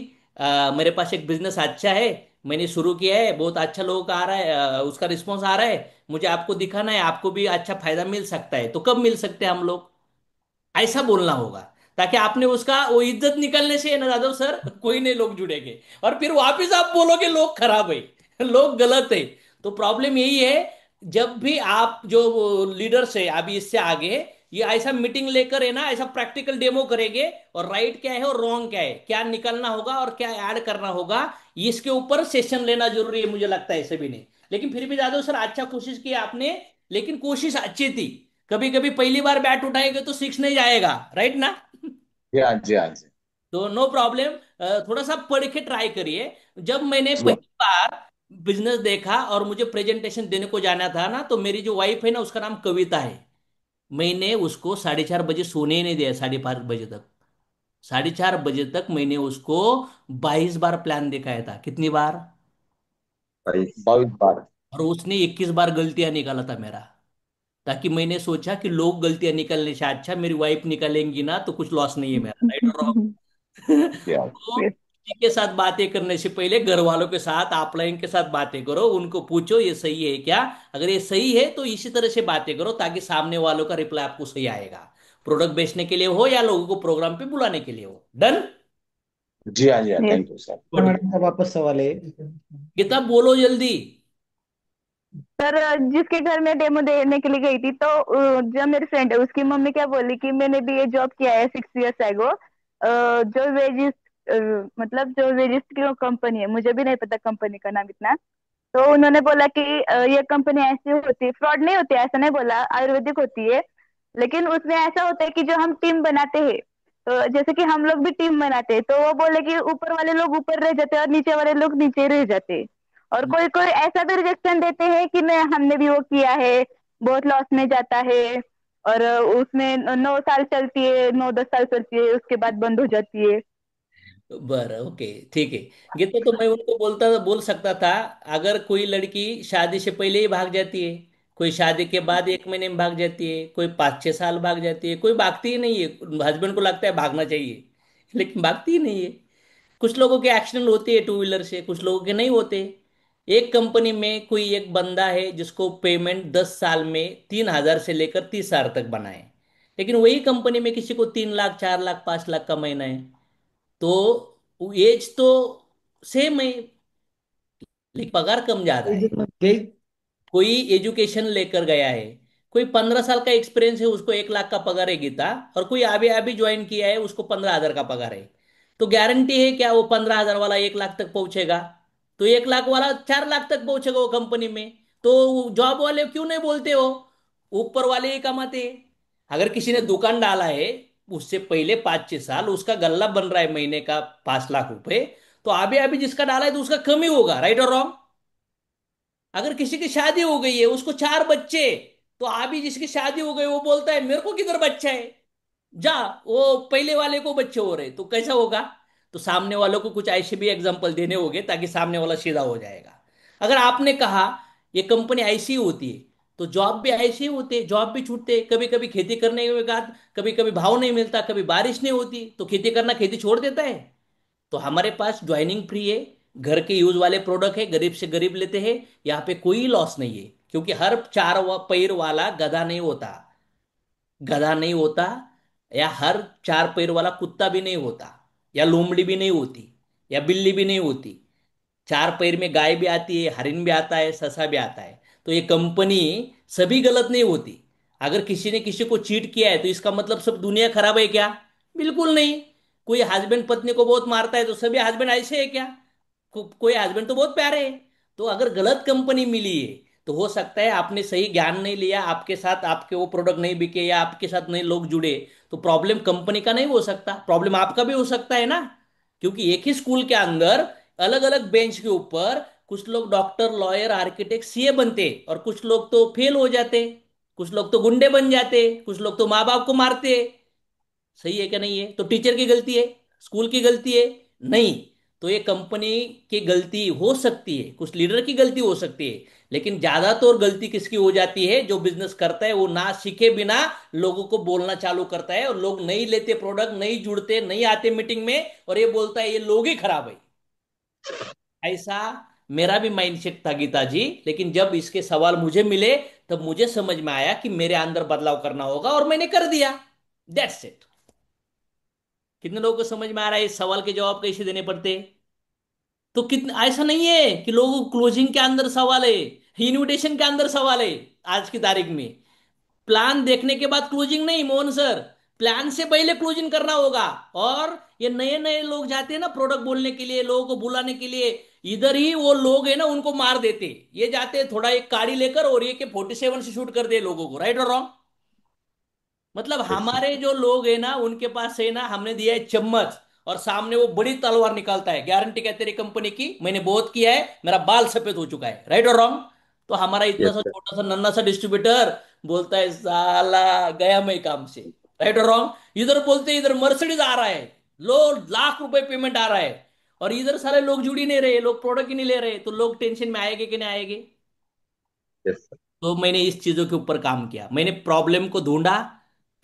मेरे पास एक बिजनेस अच्छा है, मैंने शुरू किया है, बहुत अच्छा लोगों का आ रहा है, उसका रिस्पॉन्स आ रहा है, मुझे आपको दिखाना है, आपको भी अच्छा फायदा मिल सकता है, तो कब मिल सकते हैं हम लोग? ऐसा बोलना होगा। ताकि आपने उसका वो इज्जत निकलने से है ना जादव सर, कोई नहीं लोग जुड़ेंगे। और फिर वापिस आप बोलोगे लोग खराब है, लोग गलत है। तो प्रॉब्लम यही है, जब भी आप जो लीडर्स है अभी इससे आगे, ये ऐसा मीटिंग लेकर है ना, ऐसा प्रैक्टिकल डेमो करेंगे, और राइट क्या है और रॉन्ग क्या है, क्या निकलना होगा और क्या ऐड करना होगा, इसके ऊपर सेशन लेना जरूरी है, मुझे लगता है ऐसे भी नहीं। लेकिन फिर भी जादव सर अच्छा कोशिश की आपने, लेकिन कोशिश अच्छी थी। कभी कभी पहली बार बैट उठाएंगे तो सिक्स नहीं जाएगा, राइट ना? जी हाँ जी हाँ जी। तो नो प्रॉब्लम, थोड़ा सा पढ़ के ट्राई करिए। जब मैंने जी हाँ। पहली बार बिजनेस देखा और मुझे प्रेजेंटेशन देने को जाना था ना, तो मेरी जो वाइफ है ना, उसका नाम कविता है, मैंने उसको 4:30 बजे सोने ही नहीं दिया, 5:30 बजे तक। 4:30 बजे तक मैंने उसको 22 बार प्लान दिखाया था। कितनी बार? भाई 22 बार। और उसने 21 बार गलतियां निकाला था मेरा। ताकि मैंने सोचा कि लोग गलतियां निकलने से अच्छा मेरी वाइफ निकालेंगी ना, तो कुछ लॉस नहीं है मेरा, राइट और रॉन्ग? जी हाँ। तो किसी के साथ बातें करने से पहले घर वालों के साथ, ऑफलाइन के साथ बातें करो, उनको पूछो ये सही है क्या। अगर ये सही है तो इसी तरह से बातें करो, ताकि सामने वालों का रिप्लाई आपको सही आएगा। प्रोडक्ट बेचने के लिए हो या लोगों को प्रोग्राम पे बुलाने के लिए हो। डन? जी हाँ जी हाँ, yes thank you sir. Good good. Madam का वापस सवाल है। गीता बोलो जल्दी। सर, जिसके घर में डेमो देने के लिए गई थी, तो जो मेरी फ्रेंड है उसकी मम्मी क्या बोली कि मैंने भी ये जॉब किया है 6 इयर्स एगो, जो वेजिस, मतलब जो वेजिस की कंपनी है, मुझे भी नहीं पता कंपनी का नाम इतना। तो उन्होंने बोला कि ये कंपनी ऐसी होती है, फ्रॉड नहीं होती है, ऐसा नहीं बोला, आयुर्वेदिक होती है। लेकिन उसमें ऐसा होता है कि जो हम टीम बनाते हैं, तो जैसे कि हम लोग भी टीम बनाते हैं, तो वो बोले कि ऊपर वाले लोग ऊपर रह जाते हैं और नीचे वाले लोग नीचे रह जाते हैं। और कोई कोई ऐसा भी रिजेक्शन देते हैं कि नहीं, हमने भी वो किया है, बहुत लॉस में जाता है, और उसमें 9 साल चलती है, 9-10 साल चलती है, उसके बाद बंद हो जाती है। बरं, ओके, ठीक है। गीता, तो मैं उनको बोल सकता था, अगर कोई लड़की शादी से पहले ही भाग जाती है, कोई शादी के बाद 1 महीने में भाग जाती है, कोई 5-6 साल भाग जाती है, कोई भागती ही नहीं है। हस्बैंड को लगता है भागना चाहिए, लेकिन भागती ही नहीं है। कुछ लोगों के एक्सीडेंट होते हैं टू व्हीलर से, कुछ लोगों के नहीं होते। एक कंपनी में कोई एक बंदा है जिसको पेमेंट 10 साल में 3,000 से लेकर 30,000 तक बनाए, लेकिन वही कंपनी में किसी को 3 लाख, 4 लाख, 5 लाख का महीना है। तो एज तो सेम है, लेकिन पगार कम ज्यादा है। वेज कोई एजुकेशन लेकर गया है, कोई 15 साल का एक्सपीरियंस है, उसको 1 लाख का पगार है गीता, और कोई अभी अभी ज्वाइन किया है, उसको 15,000 का पगार है। तो गारंटी है क्या वो 15,000 वाला 1 लाख तक पहुंचेगा? तो 1 लाख वाला 4 लाख तक पहुंचेगा वो कंपनी में। तो जॉब वाले क्यों नहीं बोलते हो, ऊपर वाले ही कमाते हैं। अगर किसी ने दुकान डाला है, उससे पहले 5-6 साल उसका गल्ला बन रहा है महीने का 5 लाख रुपए, तो अभी अभी जिसका डाला है तो उसका कम ही होगा, राइट और रॉन्ग? अगर किसी की शादी हो गई है, उसको 4 बच्चे, तो अभी जिसकी शादी हो गई वो बोलता है मेरे को किधर बच्चा है, जा, वो पहले वाले को बच्चे हो रहे, तो कैसा होगा? तो सामने वालों को कुछ ऐसे भी एग्जांपल देने होंगे, ताकि सामने वाला सीधा हो जाएगा। अगर आपने कहा ये कंपनी ऐसी ही होती है, तो जॉब भी ऐसे ही होते, जॉब भी छूटते, कभी कभी खेती करने के बाद कभी कभी भाव नहीं मिलता, कभी बारिश नहीं होती, तो खेती करना, खेती छोड़ देता है। तो हमारे पास ज्वाइनिंग फ्री है, घर के यूज वाले प्रोडक्ट है, गरीब से गरीब लेते हैं, यहाँ पे कोई लॉस नहीं है। क्योंकि हर चार पैर वाला गधा नहीं होता, गधा नहीं होता, या हर 4 पैर वाला कुत्ता भी नहीं होता, या लोमड़ी भी नहीं होती, या बिल्ली भी नहीं होती। 4 पैर में गाय भी आती है, हरिन भी आता है, ससा भी आता है। तो ये कंपनी सभी गलत नहीं होती। अगर किसी ने किसी को चीट किया है तो इसका मतलब सब दुनिया खराब है क्या? बिल्कुल नहीं। कोई हस्बैंड पत्नी को बहुत मारता है तो सभी हस्बैंड ऐसे है क्या? कोई हस्बैंड तो बहुत प्यारे है। तो अगर गलत कंपनी मिली है तो हो सकता है आपने सही ज्ञान नहीं लिया, आपके साथ आपके वो प्रोडक्ट नहीं बिके या आपके साथ नए लोग जुड़े। तो प्रॉब्लम कंपनी का नहीं हो सकता, प्रॉब्लम आपका भी हो सकता है ना। क्योंकि एक ही स्कूल के अंदर अलग अलग बेंच के ऊपर कुछ लोग डॉक्टर, लॉयर, आर्किटेक्ट, सीए बनते और कुछ लोग तो फेल हो जाते, कुछ लोग तो गुंडे बन जाते, कुछ लोग तो माँ बाप को मारते। सही है क्या? नहीं है तो टीचर की गलती है, स्कूल की गलती है? नहीं। तो ये कंपनी की गलती हो सकती है, कुछ लीडर की गलती हो सकती है, लेकिन ज्यादातर गलती किसकी हो जाती है? जो बिजनेस करता है वो ना सीखे बिना लोगों को बोलना चालू करता है, और लोग नहीं लेते प्रोडक्ट, नहीं जुड़ते, नहीं आते मीटिंग में, और ये बोलता है ये लोग ही खराब है। ऐसा मेरा भी माइंडसेट था गीता जी, लेकिन जब इसके सवाल मुझे मिले तब मुझे समझ में आया कि मेरे अंदर बदलाव करना होगा, और मैंने कर दिया। That's it. कितने लोगों को समझ में आ रहा है इस सवाल के जवाब कैसे देने पड़ते? तो कितने, ऐसा नहीं है कि लोगों को क्लोजिंग के अंदर सवाल है, इनविटेशन के अंदर सवाल है। आज की तारीख में प्लान देखने के बाद क्लोजिंग नहीं मोहन सर, प्लान से पहले क्लोजिंग करना होगा। और ये नए नए लोग जाते हैं ना प्रोडक्ट बोलने के लिए, लोगों को बुलाने के लिए, इधर ही वो लोग है ना उनको मार देते। ये जाते हैं थोड़ा एक गाड़ी लेकर और ये के 47 से शूट कर दे लोगों को, राइट और रॉन्ग? मतलब यस सर। हमारे जो लोग है ना उनके पास है ना हमने दिया है चम्मच, और सामने वो बड़ी तलवार निकालता है। गारंटी क्या तेरी कंपनी की? मैंने बहुत किया है, मेरा बाल सफेद हो चुका है, राइट और रॉन्ग? तो हमारा इतना यस सा सर। छोटा सा नन्ना सा डिस्ट्रीब्यूटर बोलता है साला गया मैं काम से, राइट और रॉन्ग? इधर बोलते हैं इधर मर्सिडीज आ रहा है, लो लाख रुपए पेमेंट आ रहा है, और इधर सारे लोग जुड़ ही नहीं रहे, लोग प्रोडक्ट ही नहीं ले रहे, तो लोग टेंशन में आएंगे कि नहीं आएंगे? Yes sir. तो मैंने इस चीजों के ऊपर काम किया, मैंने प्रॉब्लम को ढूंढा,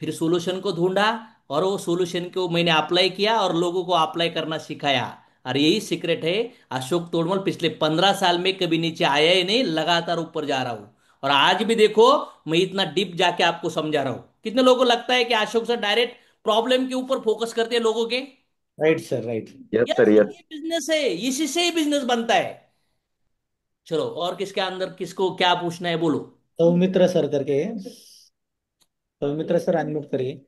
फिर सॉल्यूशन को ढूंढा, और वो सॉल्यूशन को मैंने अप्लाई किया और लोगों को अप्लाई करना सिखाया। और यही सीक्रेट है। अशोक तोड़मल पिछले 15 साल में कभी नीचे आया ही नहीं, लगातार ऊपर जा रहा हूं। और आज भी देखो मैं इतना डीप जाके आपको समझा रहा हूं। कितने लोगों को लगता है कि अशोक सर डायरेक्ट प्रॉब्लम के ऊपर फोकस करते हैं लोगों के? Right sir, right. Yes yes, sir. Yes. ये बिजनेस है, इसी से ही बिजनेस बनता है। चलो, और किसके अंदर किसको क्या पूछना है बोलो। सौमित्र सर करके, सौमित्र सर अनम्यूट करिए।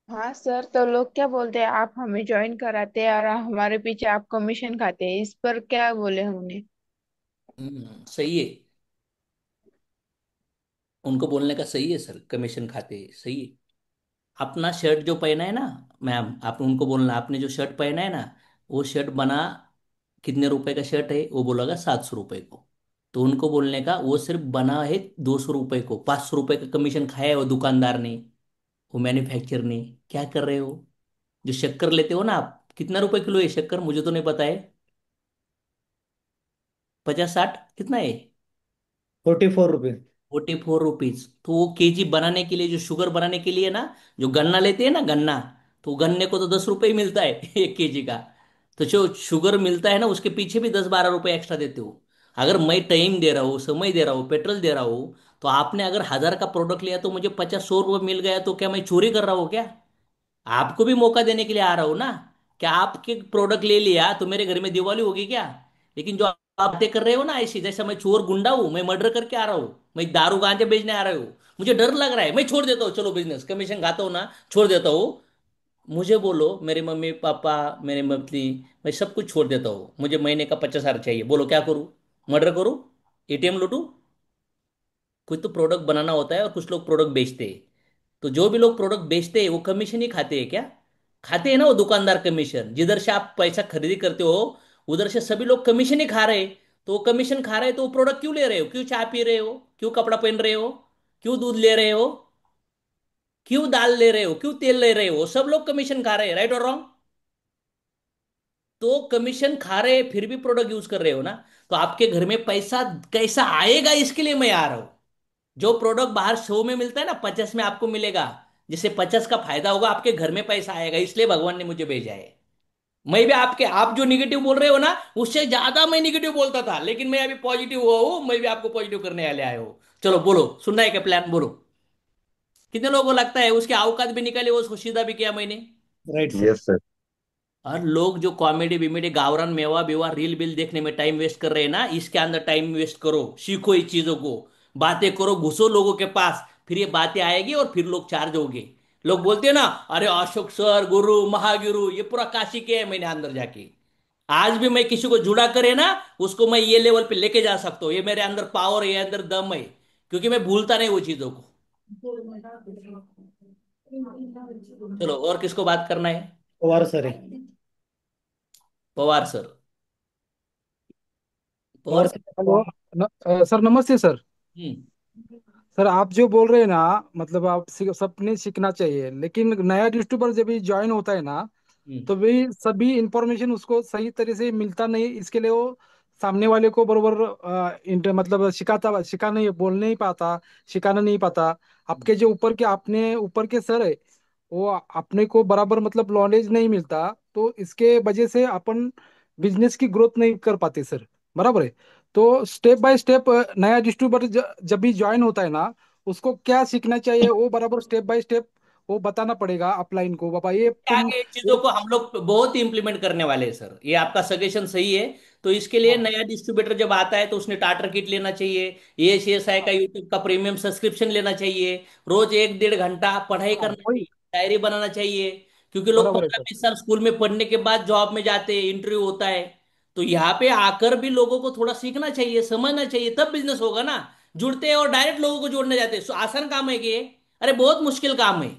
हाँ सर, तो लोग क्या बोलते हैं, आप हमें ज्वाइन कराते हैं और हमारे पीछे आप कमीशन खाते हैं, इस पर क्या बोले हम उन्हें? सही है, उनको बोलने का सही है सर, कमीशन खाते हैं, सही है। अपना शर्ट जो पहना है ना मैम, आप उनको बोलना आपने जो शर्ट पहना है ना, वो शर्ट बना कितने रुपए का शर्ट है? वो बोलेगा 700 रुपए को। तो उनको बोलने का वो सिर्फ बना है 200 रुपए को, 500 रुपए का कमीशन खाया है वो दुकानदार ने, वो मैन्युफैक्चर ने। क्या कर रहे हो? जो शक्कर लेते हो ना आप, कितना रुपए किलो है शक्कर? मुझे तो नहीं पता है। 50 60 कितना है? 44 रुपीज। 44 रुपीज। तो वो केजी बनाने के लिए, जो शुगर बनाने के लिए ना, जो गन्ना लेते हैं ना गन्ना, तो गन्ने को तो 10 रुपए ही मिलता है 1 केजी का। तो जो शुगर मिलता है ना उसके पीछे भी 10 12 रुपए एक्स्ट्रा देते हो। अगर मैं टाइम दे रहा हूँ, समय दे रहा हूँ, पेट्रोल दे रहा हूँ, तो आपने अगर 1000 का प्रोडक्ट लिया तो मुझे 50 100 रुपये मिल गया, तो क्या मैं चोरी कर रहा हूँ क्या? आपको भी मौका देने के लिए आ रहा हूं ना। क्या आपके प्रोडक्ट ले लिया तो मेरे घर में दिवाली होगी क्या? लेकिन जो आप बातें कर रहे हो ना ऐसी, जैसे मैं चोर गुंडा हूं, मैं मर्डर करके आ रहा हूं, मैं दारू गांजे बेचने आ रहा हूं, मुझे डर लग रहा है, मैं छोड़ देता हूँ, चलो बिजनेस कमीशन खाता हूँ ना, छोड़ देता हूँ। मुझे बोलो, मेरे मम्मी पापा, मेरे पत्नी, मैं सब कुछ छोड़ देता हूँ, मुझे महीने का 50,000 चाहिए, बोलो क्या करूँ? मर्डर करूँ? एटीएम लूटूं? कुछ तो प्रोडक्ट बनाना होता है और कुछ लोग प्रोडक्ट बेचते हैं। तो जो भी लोग प्रोडक्ट बेचते हैं वो कमीशन ही खाते हैं क्या? खाते हैं ना वो दुकानदार कमीशन, जिधर से आप पैसा खरीदी करते हो उधर से सभी लोग कमीशन ही खा रहे हैं। तो वो कमीशन खा रहे हैं तो वो प्रोडक्ट क्यों ले रहे हो? क्यों चाय पी रहे हो? क्यों कपड़ा पहन रहे हो? क्यों दूध ले रहे हो? क्यों दाल ले रहे हो? क्यों तेल ले रहे हो? सब लोग कमीशन खा रहे हैं, राइट और रॉन्ग? तो कमीशन खा रहे हैं फिर भी प्रोडक्ट यूज कर रहे हो ना। तो आपके घर में पैसा कैसा आएगा इसके लिए मैं आ रहा हूं। जो प्रोडक्ट बाहर 100 में मिलता है ना 50 में आपको मिलेगा, जिससे 50 का फायदा होगा, आपके घर में पैसा आएगा, इसलिए भगवान ने मुझे भेजा है। मैं भी आपके, आप जो निगेटिव बोल रहे हो ना उससे ज्यादा मैं निगेटिव बोलता था, लेकिन मैं अभी पॉजिटिव हुआ हूं, मैं भी आपको पॉजिटिव करने वाले आए हो। चलो बोलो, सुनना है क्या प्लान? बोलो। कितने लोगों को लगता है उसके औकात भी निकाले, वो उसको सीधा भी किया मैंने? Right sir. Yes sir. और लोग जो कॉमेडी बिमेडी गावरान मेवा बेवा रील बिल देखने में टाइम वेस्ट कर रहे हैं ना, इसके अंदर टाइम वेस्ट करो, सीखो इस चीजों को, बातें करो, घुसो लोगों के पास, फिर ये बातें आएगी और फिर लोग चार्ज होंगे। लोग बोलते हैं ना, अरे अशोक सर गुरु महागुरु, ये पूरा काशी के है मैंने अंदर जाके। आज भी मैं किसी को जुड़ा करे ना, उसको मैं ये लेवल पे लेके जा सकता हूँ, ये मेरे अंदर पावर है, ये अंदर दम है, क्योंकि मैं भूलता नहीं वो चीजों को। चलो, और किसको बात करना है? पवार सर है। Pawar sir. Pawar Pawar sir. Sir. Hello. Sir नमस्ते सर। हम्म। सर आप जो बोल रहे हैं ना, मतलब आप सबने सीखना चाहिए, लेकिन नया यूट्यूबर जब भी ज्वाइन होता है ना, हम्म। तो भी सभी इंफॉर्मेशन उसको सही तरह से मिलता नहीं। इसके लिए वो सामने वाले को बरोबर मतलब सिखा नहीं, बोल नहीं पाता, सिखाना नहीं पाता। आपके जो अपने ऊपर के सर है, वो अपने को बराबर मतलब नॉलेज नहीं मिलता, तो इसके वजह से अपन बिजनेस की ग्रोथ नहीं कर पाते सर। बराबर है। तो स्टेप बाय स्टेप नया डिस्ट्रीब्यूटर जब भी ज्वाइन होता है ना, उसको क्या सीखना चाहिए वो बराबर स्टेप बाय स्टेप वो बताना पड़ेगा अपलाइन को, बाबा ये तुम आगे चीजों को हम लोग बहुत इम्प्लीमेंट करने वाले हैं सर, ये आपका सजेशन सही है। तो इसके लिए हाँ नया डिस्ट्रीब्यूटर जब आता है तो उसने टाटर किट लेना चाहिए, ACSI का यूट्यूब का प्रीमियम सब्सक्रिप्शन लेना चाहिए, रोज 1-1.5 घंटा पढ़ाई हाँ करना वही। चाहिए, डायरी बनाना चाहिए। क्योंकि लोग बराबर है सर। 15-20 साल स्कूल में पढ़ने के बाद जॉब में जाते हैं, इंटरव्यू होता है, तो यहाँ पे आकर भी लोगों को थोड़ा सीखना चाहिए, समझना चाहिए, तब बिजनेस होगा ना। जुड़ते हैं और डायरेक्ट लोगों को जोड़ने जाते हैं, आसान काम है कि ये? अरे बहुत मुश्किल काम है।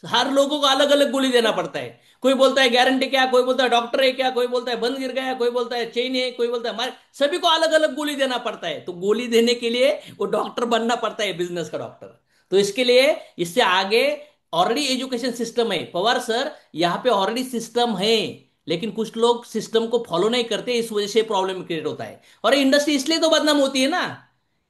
हर लोगों को अलग अलग गोली देना पड़ता है। कोई बोलता है गारंटी क्या, कोई बोलता है डॉक्टर है क्या, कोई बोलता है बंद गिर गया, कोई बोलता है चेन है, कोई बोलता है हमारे, सभी को अलग अलग गोली देना पड़ता है। तो गोली देने के लिए वो डॉक्टर बनना पड़ता है, बिजनेस का डॉक्टर। तो इसके लिए इससे आगे ऑलरेडी एजुकेशन सिस्टम है पवार सर, यहाँ पे ऑलरेडी सिस्टम है, लेकिन कुछ लोग सिस्टम को फॉलो नहीं करते, इस वजह से प्रॉब्लम क्रिएट होता है। और इंडस्ट्री इसलिए तो बदनाम होती है ना,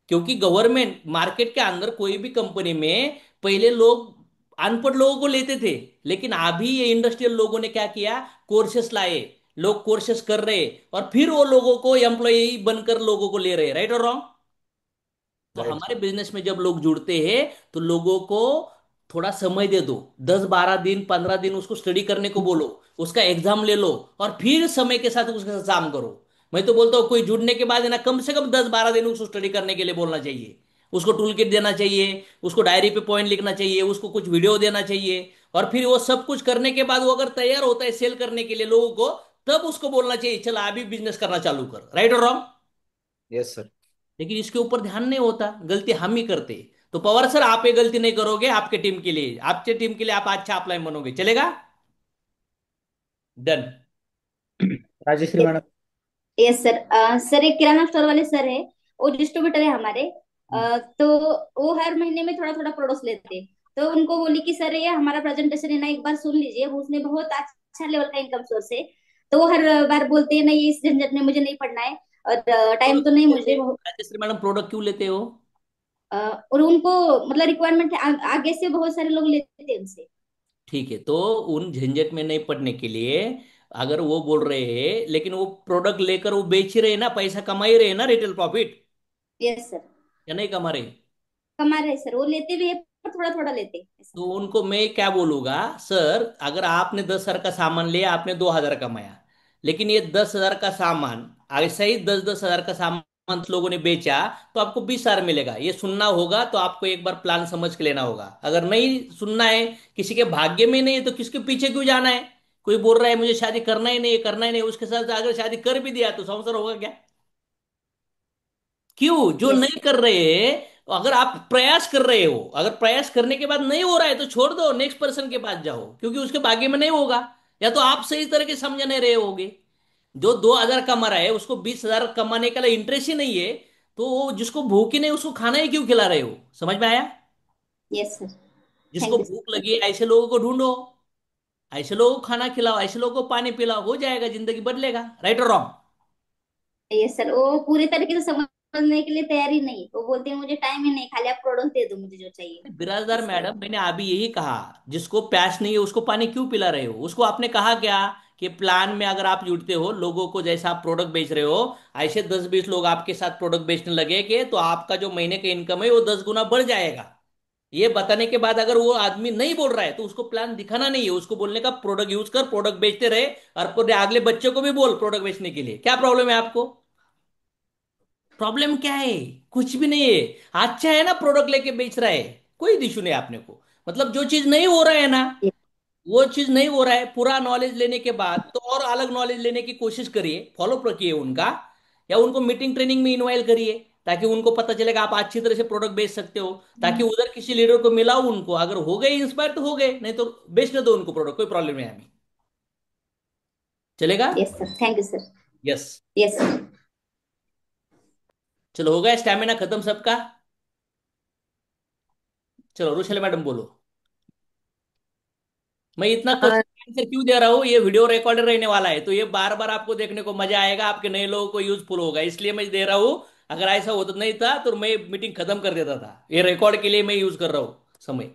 क्योंकि गवर्नमेंट मार्केट के अंदर कोई भी कंपनी में पहले लोग अनपढ़ लोगों को लेते थे, लेकिन अभी ये इंडस्ट्रियल लोगों ने क्या किया, कोर्सेस लाए, लोग कोर्सेस कर रहे, और फिर वो लोगों को एम्प्लॉय बनकर लोगों को ले रहे, राइट और रॉन्ग? तो राइट। हमारे बिजनेस में जब लोग जुड़ते हैं तो लोगों को थोड़ा समय दे दो, 10-12 दिन 15 दिन उसको स्टडी करने को बोलो, उसका एग्जाम ले लो, और फिर समय के साथ उसके साथ काम करो। मैं तो बोलता हूँ कोई जुड़ने के बाद है ना, कम से कम 10-12 दिन उसको स्टडी करने के लिए बोलना चाहिए, उसको टूल किट देना चाहिए, उसको डायरी पे पॉइंट लिखना चाहिए, उसको कुछ वीडियो देना चाहिए, और फिर वो सब कुछ करने के बाद वो अगर तैयार होता है सेल करने के लिए लोगों को, तब उसको बोलना चाहिए चल अभी बिजनेस करना चालू कर, राइट और रॉन्ग? Yes sir. लेकिन इसके ऊपर ध्यान नहीं होता, गलती हम ही करते। तो पवार सर आप ये गलती नहीं करोगे, आपके टीम के लिए, आपके टीम के लिए आप अच्छा अपलाइन बनोगे, चलेगा? Done. Rajshree madam. Yes sir. Sir एक किराना स्टोर वाले सर है, वो डिस्ट्रीब्यूटर है हमारे। तो वो हर महीने में थोड़ा थोड़ा प्रोडक्ट्स लेते हैं। तो उनको बोली कि सर ये हमारा प्रेजेंटेशन है ना, एक बार सुन लीजिए, वो उसमें बहुत अच्छा लेवल का इनकम सोर्स है। तो वो हर बार बोलते हैं नहीं इस झंझट में मुझे नहीं पढ़ना है, और टाइम प्रोडक्ट तो नहीं क्यों लेते मुझे हैं राजश्री मैडम, प्रोडक्ट क्यों लेते हो? और उनको मतलब रिक्वायरमेंट है, आगे से बहुत सारे लोग लेते हैं उनसे। ठीक है, तो उन झंझट में नहीं पड़ने के लिए अगर वो बोल रहे हैं, लेकिन वो प्रोडक्ट लेकर वो बेच ही रहे हैं ना, पैसा कमा ही रहे हैं ना, रिटेल प्रॉफिट, यस सर। या नहीं कमा रहे? कमा रहे सर, वो लेते भी है पर थोड़ा थोड़ा लेते हैं ऐसा। तो उनको मैं क्या बोलूंगा, सर अगर आपने 10,000 का सामान लिया, आपने 2,000 कमाया, लेकिन ये 10,000 का सामान ऐसा ही 10-10 हजार का सामान लोगों ने बेचा, तो आपको 20,000 मिलेगा। ये सुनना होगा तो आपको एक बार प्लान समझ के लेना होगा। अगर नहीं सुनना है, किसी के भाग्य में नहीं है, तो किसके पीछे क्यों जाना है? कोई बोल रहा है मुझे शादी करना ही नहीं, करना ही नहीं, उसके साथ अगर शादी कर भी दिया तो संसार होगा क्या? क्यों? जो यस। नहीं कर रहे, अगर आप प्रयास कर रहे हो, अगर प्रयास करने के बाद नहीं हो रहा है तो छोड़ दो, नेक्स्ट पर्सन के पास जाओ, क्योंकि उसके भाग्य में नहीं होगा, या तो आप सही तरह के समझ नहीं रहे होगे। जो 2,000 कमा रहा है उसको 20,000 कमाने का इंटरेस्ट ही नहीं है, तो वो जिसको भूख ही नहीं उसको खाना ही क्यों खिला रहे हो? समझ में आया? Yes sir. जिसको थैंक यू भूख सर। लगी है ऐसे लोगों को ढूंढो, ऐसे लोगों को खाना खिलाओ, ऐसे लोगों को पानी पिलाओ, हो जाएगा, जिंदगी बदलेगा, राइट और रॉन्ग? यस सर, वो पूरी तरीके से समझने के लिए तैयार ही नहीं, वो बोलते हैं मुझे टाइम ही नहीं, खाली आप प्रोडक्ट दे दो मुझे जो चाहिए। बिराजदार इसलिए। मैडम, मैंने अभी यही कहा, जिसको प्यास नहीं है उसको पानी क्यों पिला रहे हो? उसको आपने कहा क्या कि प्लान में अगर आप जुड़ते हो लोगों को, जैसा आप प्रोडक्ट बेच रहे हो, ऐसे 10-20 लोग आपके साथ प्रोडक्ट बेचने लगे कि तो आपका जो महीने का इनकम है वो 10 गुना बढ़ जाएगा। ये बताने के बाद अगर वो आदमी नहीं बोल रहा है तो उसको प्लान दिखाना नहीं है, उसको बोलने का प्रोडक्ट यूज कर, प्रोडक्ट बेचते रहे, और पूरे अगले बच्चे को भी बोल प्रोडक्ट बेचने के लिए। क्या प्रॉब्लम है आपको? प्रॉब्लम क्या है? कुछ भी नहीं है। अच्छा है ना, प्रोडक्ट लेके बेच रहा है, कोई इशू नहीं आपने को। मतलब जो चीज नहीं हो रहा है ना, वो चीज नहीं हो रहा है, पूरा नॉलेज लेने के बाद तो और अलग नॉलेज लेने की कोशिश करिए, फॉलो करिए उनका, या उनको मीटिंग ट्रेनिंग में इनवाइट करिए, ताकि उनको पता चलेगा आप अच्छी तरह से प्रोडक्ट बेच सकते हो। ताकि उधर किसी लीडर को मिलाओ उनको, अगर हो गए इंस्पायर तो हो गए, नहीं तो बेचने दो उनको प्रोडक्ट, कोई प्रॉब्लम नहीं है हमें। चलेगा? Yes sir, thank you sir. Yes. Yes sir. चलो, हो गया स्टैमिना खत्म सबका? चलो रुशल मैडम बोलो। मैं इतना क्वेश्चन आंसर क्यों दे रहा हूँ, ये वीडियो रिकॉर्डेड रहने वाला है, तो ये बार बार आपको देखने को मजा आएगा, आपके नए लोगों को यूजफुल होगा, इसलिए मैं दे रहा हूँ। अगर ऐसा होता नहीं था तो मैं मीटिंग खत्म कर देता था, ये रिकॉर्ड के लिए मैं यूज कर रहा हूँ समय।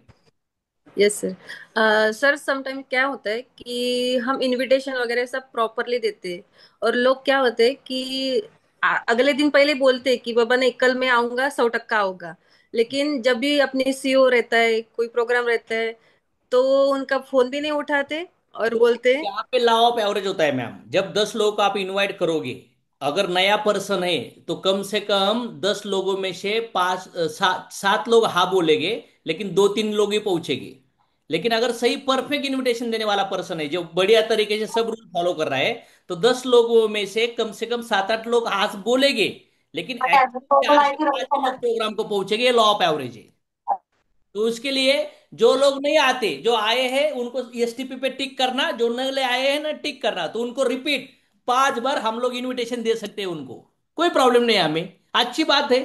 Yes sir. सर समटाइम क्या होता है कि हम इनविटेशन वगैरह सब प्रॉपरली देते हैं, और लोग क्या होते हैं कि अगले दिन पहले बोलते हैं कि बाबा नहीं कल मैं आऊंगा, 100% आऊंगा। लेकिन जब भी अपने सीईओ रहता है, कोई प्रोग्राम रहता है, तो उनका फोन भी नहीं उठाते और तो बोलते हैं। यहाँ पे लॉ ऑफ एवरेज होता है मैम, जब 10 लोगों को आप इनवाइट करोगे, अगर नया पर्सन है तो कम से कम 10 लोगों में से 7 लोग हाँ बोलेंगे, लेकिन 2-3 लोग ही पहुंचेंगे। लेकिन अगर सही परफेक्ट इनविटेशन देने वाला पर्सन है, जो बढ़िया तरीके से सब रूल फॉलो कर रहा है, तो 10 लोगों में से कम 7-8 लोग हाँ बोलेंगे, लेकिन एक्चुअली 4 से 5 ही लोग प्रोग्राम को पहुंचेंगे। ये लॉ ऑफ एवरेज है। तो उसके लिए जो लोग नहीं आते, जो आए हैं उनको एसटीपी पे टिक करना, जो नए आए हैं ना टिक करना, तो उनको रिपीट 5 बार हम लोग इनविटेशन दे सकते हैं उनको, कोई प्रॉब्लम नहीं है हमें। अच्छी बात है।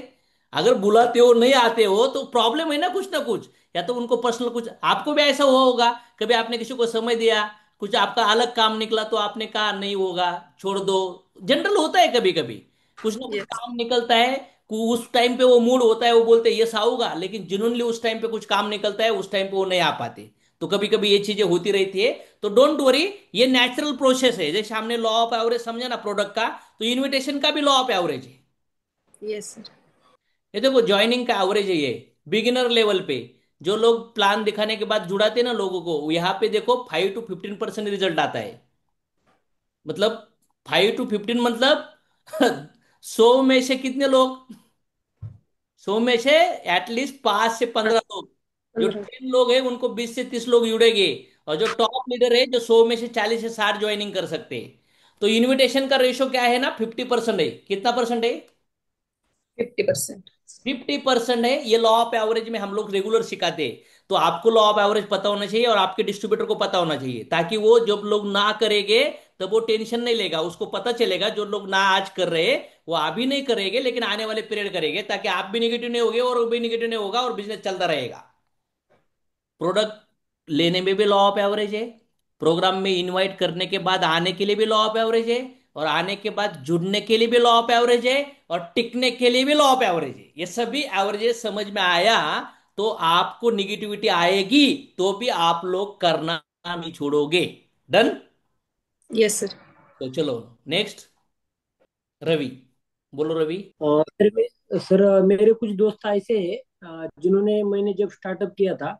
अगर बुलाते हो नहीं आते हो तो प्रॉब्लम है ना कुछ, या तो उनको पर्सनल कुछ, आपको भी ऐसा हुआ होगा, कभी आपने किसी को समय दिया, कुछ आपका अलग काम निकला तो आपने कहा नहीं होगा, छोड़ दो। जनरल होता है कभी कभी, कुछ ना कुछ यस। काम निकलता है, उस टाइम पे वो मूड होता है, वो बोलते हैं यस आऊंगा, लेकिन जेन्युइनली उस टाइम पे कुछ काम निकलता है, उस टाइम पे वो नहीं आ पाते। तो कभी कभी ये चीजें होती रहती है। तो डोंट वरी, ये नेचुरल प्रोसेस है। जैसे हमने लॉ ऑफ एवरेज समझा ना प्रोडक्ट का, तो इनविटेशन का भी लॉ ऑफ एवरेज है। Yes sir. ये देखो, ज्वाइनिंग का एवरेज है ये, बिगिनर लेवल पे। जो लोग प्लान दिखाने के बाद जुड़ाते हैं ना लोगों को, यहाँ पे देखो 5 to 15% रिजल्ट आता है। मतलब 5 to 15 मतलब 100 में से कितने लोग, 100 में से एटलीस्ट 5 से 15 लोग। जो 10 लोग हैं उनको 20 से 30 लोग जुड़ेंगे। और जो टॉप लीडर है, जो 100 में से 40 से 60 ज्वाइनिंग कर सकते हैं। तो इनविटेशन का रेशो क्या है ना, 50% है। कितना परसेंट है? 50%। 50% है। ये लॉ ऑफ एवरेज में हम लोग रेगुलर सिखाते हैं। तो आपको लॉ ऑफ एवरेज पता होना चाहिए और आपके डिस्ट्रीब्यूटर को पता होना चाहिए, ताकि वो जब लोग ना करेंगे तब वो टेंशन नहीं लेगा। उसको पता चलेगा जो लोग ना आज कर रहे हैं वो अभी नहीं करेंगे, लेकिन आने वाले पीरियड करेंगे, ताकि आप भी निगेटिव नहीं होगे और वो भी निगेटिव नहीं होगा और बिजनेस चलता रहेगा। प्रोडक्ट लेने में भी लॉ ऑफ एवरेज है, प्रोग्राम में इनवाइट करने के बाद आने के लिए भी लॉ ऑफ एवरेज है, और आने के बाद जुड़ने के लिए भी लॉ ऑफ एवरेज है, और टिकने के लिए भी लॉ ऑफ एवरेज है। ये सभी एवरेजेस समझ में आया तो आपको निगेटिविटी आएगी तो भी आप लोग करना नहीं छोड़ोगे। डन? Yes sir. तो चलो नेक्स्ट, रवि। बोलो रवि। सर मेरे कुछ दोस्त ऐसे हैं जिन्होंने मैंने जब स्टार्टअप किया था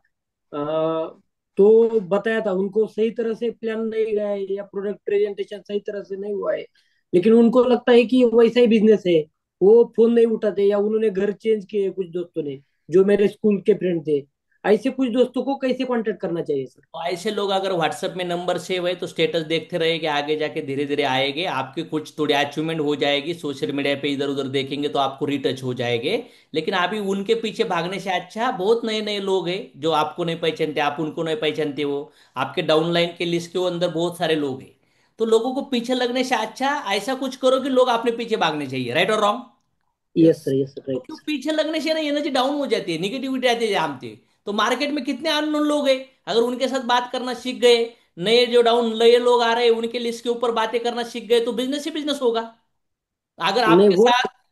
तो बताया था उनको सही तरह से प्लान नहीं गया है या प्रोडक्ट प्रेजेंटेशन सही तरह से नहीं हुआ है, लेकिन उनको लगता है कि वैसा ही बिजनेस है। वो फोन नहीं उठाते या उन्होंने घर चेंज किए कुछ दोस्तों ने जो मेरे स्कूल के फ्रेंड थे। ऐसे कुछ दोस्तों को कैसे कांटेक्ट करना चाहिए सर? तो ऐसे लोग अगर व्हाट्सएप में नंबर सेव है तो स्टेटस देखते रहेंगे, आगे जाके धीरे धीरे आएंगे, आपकी कुछ थोड़ी अचीवमेंट हो जाएगी, सोशल मीडिया पे इधर उधर देखेंगे तो आपको रीटच हो जाएंगे। लेकिन अभी उनके पीछे भागने से अच्छा, बहुत नए नए लोग हैं जो आपको नहीं पहचानते, आप उनको नहीं पहचानते हो, आपके डाउनलाइन के लिस्ट के अंदर बहुत सारे लोग हैं। तो लोगों को पीछे लगने से अच्छा ऐसा कुछ करो कि लोग अपने पीछे भागने चाहिए। राइट और रॉन्ग? यस सर, तो राइट। क्यों पीछे लगने से ना एनर्जी डाउन हो जाती है, निगेटिविटी आती है जहाँ पे। तो मार्केट में कितने अननोन लोग हैं, अगर उनके साथ बात करना सीख गए, नए जो डाउन नए लोग आ रहे हैं उनके लिस्ट के ऊपर बातें करना सीख गए, तो बिजनेस ही बिजनेस होगा। अगर नहीं वो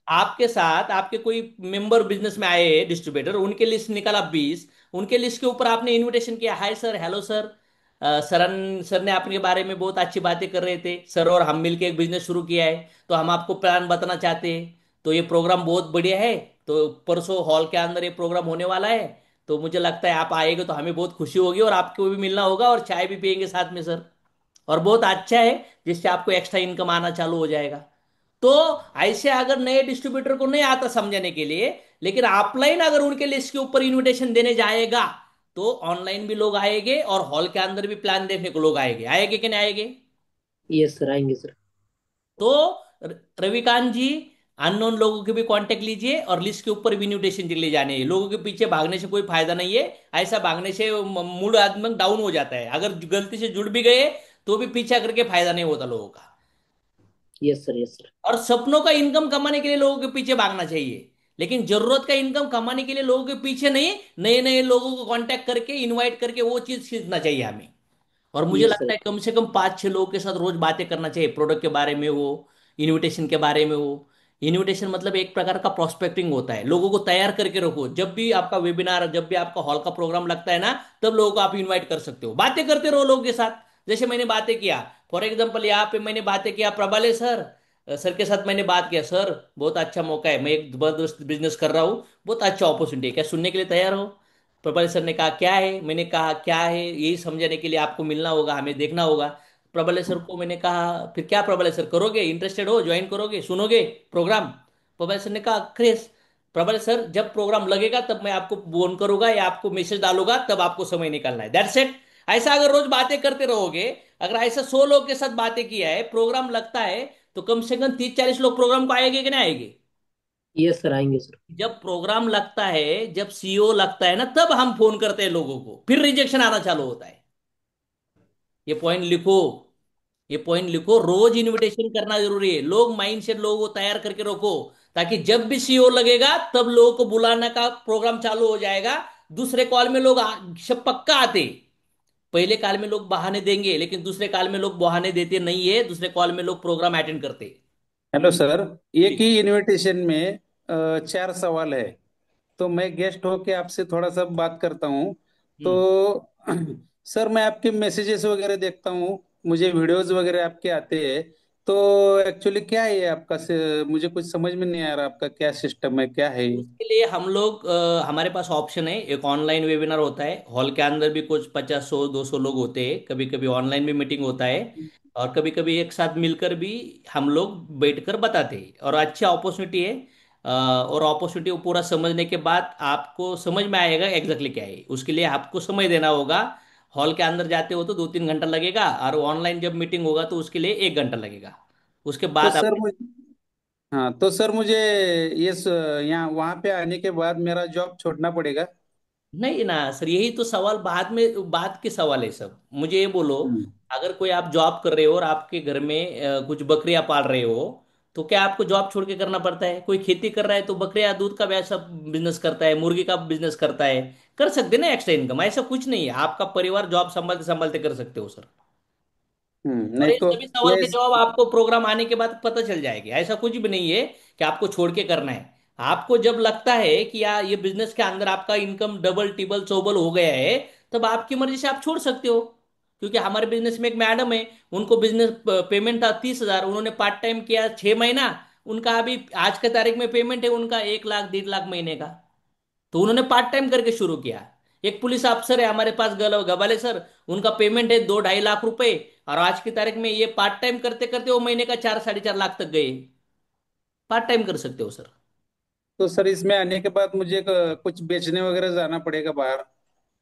आपके साथ आपके कोई मेंबर बिजनेस में आए हैं डिस्ट्रीब्यूटर, उनके लिस्ट निकाला 20, उनके लिस्ट के ऊपर आपने इनविटेशन किया, hi sir, hello sir, Saran sir ने आपके बारे में बहुत अच्छी बातें कर रहे थे सर, और हम मिलके एक बिजनेस शुरू किया है, तो हम आपको प्लान बताना चाहते हैं, तो ये प्रोग्राम बहुत बढ़िया है, तो परसों हॉल के अंदर ये प्रोग्राम होने वाला है, तो मुझे लगता है आप आएंगे तो हमें बहुत खुशी होगी, और आपको भी मिलना होगा और चाय भी पियेंगे साथ में सर, और बहुत अच्छा है, जिससे आपको एक्स्ट्रा इनकम आना चालू हो जाएगा। तो ऐसे अगर नए डिस्ट्रीब्यूटर को नहीं आता समझाने के लिए, लेकिन ऑफलाइन अगर उनके लिस्ट के ऊपर इनविटेशन देने जाएगा, तो ऑनलाइन भी लोग आएंगे और हॉल के अंदर भी प्लान देखने को लोग आएंगे, आएंगे कि नहीं आएंगे? यस सर, आएंगे सर। तो रविकांत जी, अननोन लोगों के भी कांटेक्ट लीजिए और लिस्ट के ऊपर भी इन्विटेशन ले जाने हैं। लोगों के पीछे भागने से कोई फायदा नहीं है। ऐसा भागने से मूड आदमी डाउन हो जाता है। अगर गलती से जुड़ भी गए तो भी पीछा करके फायदा नहीं होता लोगों का। Yes sir, yes sir. और सपनों का इनकम कमाने के लिए लोगों के पीछे भागना चाहिए, लेकिन जरूरत का इनकम कमाने के लिए लोगों के पीछे नहीं, नए नए लोगों को कांटेक्ट करके इनवाइट करके वो चीज सीखना चाहिए हमें। और मुझे यस सर। लगता है कम से कम 5-6 लोगों के साथ रोज बातें करना चाहिए, प्रोडक्ट के बारे में हो, इनविटेशन के बारे में हो। इनविटेशन मतलब एक प्रकार का प्रोस्पेक्टिंग होता है, लोगों को तैयार करके रखो। जब भी आपका वेबिनार, जब भी आपका हॉल का प्रोग्राम लगता है ना, तब लोगों को आप इनवाइट कर सकते हो, बातें करते रहो लोगों के साथ। जैसे मैंने बातें किया, फॉर एग्जाम्पल यहाँ पे मैंने बातें किया प्रबल सर, सर के साथ मैंने बात किया, सर बहुत अच्छा मौका है, मैं एक जबरदस्त बिजनेस कर रहा हूँ, बहुत अच्छा अपॉर्चुनिटी है, क्या सुनने के लिए तैयार हो? प्रबल सर ने कहा क्या है, मैंने कहा क्या है, यही समझाने के लिए आपको मिलना होगा, हमें देखना होगा। प्रबल सर को मैंने कहा फिर क्या प्रबल सर करोगे, इंटरेस्टेड हो, ज्वाइन करोगे, सुनोगे प्रोग्राम? प्रबल सर ने कहा क्रेस, प्रबल सर जब प्रोग्राम लगेगा तब मैं आपको फोन करूंगा या आपको मैसेज डालूंगा, तब आपको समय निकालना है, दैट्स इट। ऐसा अगर रोज बातें करते रहोगे, अगर ऐसा 100 लोग के साथ बातें किया है, प्रोग्राम लगता है, तो कम से कम 30-40 लोग प्रोग्राम को आएंगे कि नहीं आएंगे? यस सर, आएंगे सर। जब प्रोग्राम लगता है, जब सीओ लगता है ना, तब हम फोन करते हैं लोगों को, फिर रिजेक्शन आना चालू होता है। ये पॉइंट लिखो, ये पॉइंट लिखो, रोज इनविटेशन करना जरूरी है। लोग माइंड सेट लोगों को तैयार करके रखो, ताकि जब भी सीओ लगेगा तब लोगों को बुलाने का प्रोग्राम चालू हो जाएगा। दूसरे कॉल में लोग पक्का आते। पहले कॉल में लोग बहाने देंगे, लेकिन दूसरे कॉल में लोग बहाने देते नहीं है, दूसरे कॉल में लोग प्रोग्राम अटेंड करते। हेलो सर, एक जी। ही इनविटेशन में 4 सवाल है। तो मैं गेस्ट होके आपसे थोड़ा सा बात करता हूँ। हम्म। तो सर, मैं आपके मैसेजेस वगैरह देखता हूँ, मुझे वीडियोस वगैरह आपके आते हैं। तो एक्चुअली क्या है ये आपका मुझे कुछ समझ में नहीं आ रहा, आपका क्या सिस्टम है, क्या है ये? उसके लिए हम लोग हमारे पास ऑप्शन है, एक ऑनलाइन वेबिनार होता है, हॉल के अंदर भी कुछ 50-100-200 लोग होते हैं, कभी कभी ऑनलाइन भी मीटिंग होता है, और कभी कभी एक साथ मिलकर भी हम लोग बैठकर बताते हैं, और अच्छी अपॉर्चुनिटी है। और अपॉर्चुनिटी को पूरा समझने के बाद आपको समझ में आएगा एग्जैक्टली क्या है। उसके लिए आपको समय देना होगा। हॉल के अंदर जाते हो तो 2-3 घंटा लगेगा, और ऑनलाइन जब मीटिंग होगा तो उसके लिए 1 घंटा लगेगा। उसके तो बाद आप। सर मुझे हाँ, तो सर मुझे ये यहाँ वहाँ पे आने के बाद मेरा जॉब छोड़ना पड़ेगा? नहीं ना सर, यही तो सवाल बाद में, बात के सवाल है सब। मुझे ये बोलो, हम्म। अगर कोई आप जॉब कर रहे हो और आपके घर में कुछ बकरियां पाल रहे हो, तो क्या आपको जॉब छोड़ के करना पड़ता है? कोई खेती कर रहा है तो बकरियां दूध का वैसा बिजनेस करता है, मुर्गी का बिजनेस करता है, कर सकते ना एक्स्ट्रा इनकम। ऐसा कुछ नहीं है, आपका परिवार जॉब संभालते संभालते कर सकते हो सर। और नहीं ये तो सभी सवाल ये के जवाब आपको प्रोग्राम आने के बाद पता चल जाएगी। ऐसा कुछ भी नहीं है कि आपको छोड़ के करना है। आपको जब लगता है कि यार ये बिजनेस के अंदर आपका इनकम डबल टिबल चौबल हो गया है, तब आपकी मर्जी से आप छोड़ सकते हो। क्योंकि हमारे बिजनेस में एक मैडम है, उनको बिजनेस पेमेंट था 30,000, उन्होंने पार्ट टाइम किया 6 महीना, उनका अभी आज के तारीख में पेमेंट है उनका 1 लाख 1.5 लाख महीने का। तो उन्होंने पार्ट टाइम करके शुरू किया। एक पुलिस अफसर है हमारे पास, गवाले सर, उनका पेमेंट है 2-2.5 लाख रुपए, और आज की तारीख में ये पार्ट टाइम करते करते वो महीने का 4-4.5 लाख तक गए। पार्ट टाइम कर सकते हो सर। तो सर, इसमें आने के बाद मुझे कुछ बेचने वगैरह जाना पड़ेगा बाहर?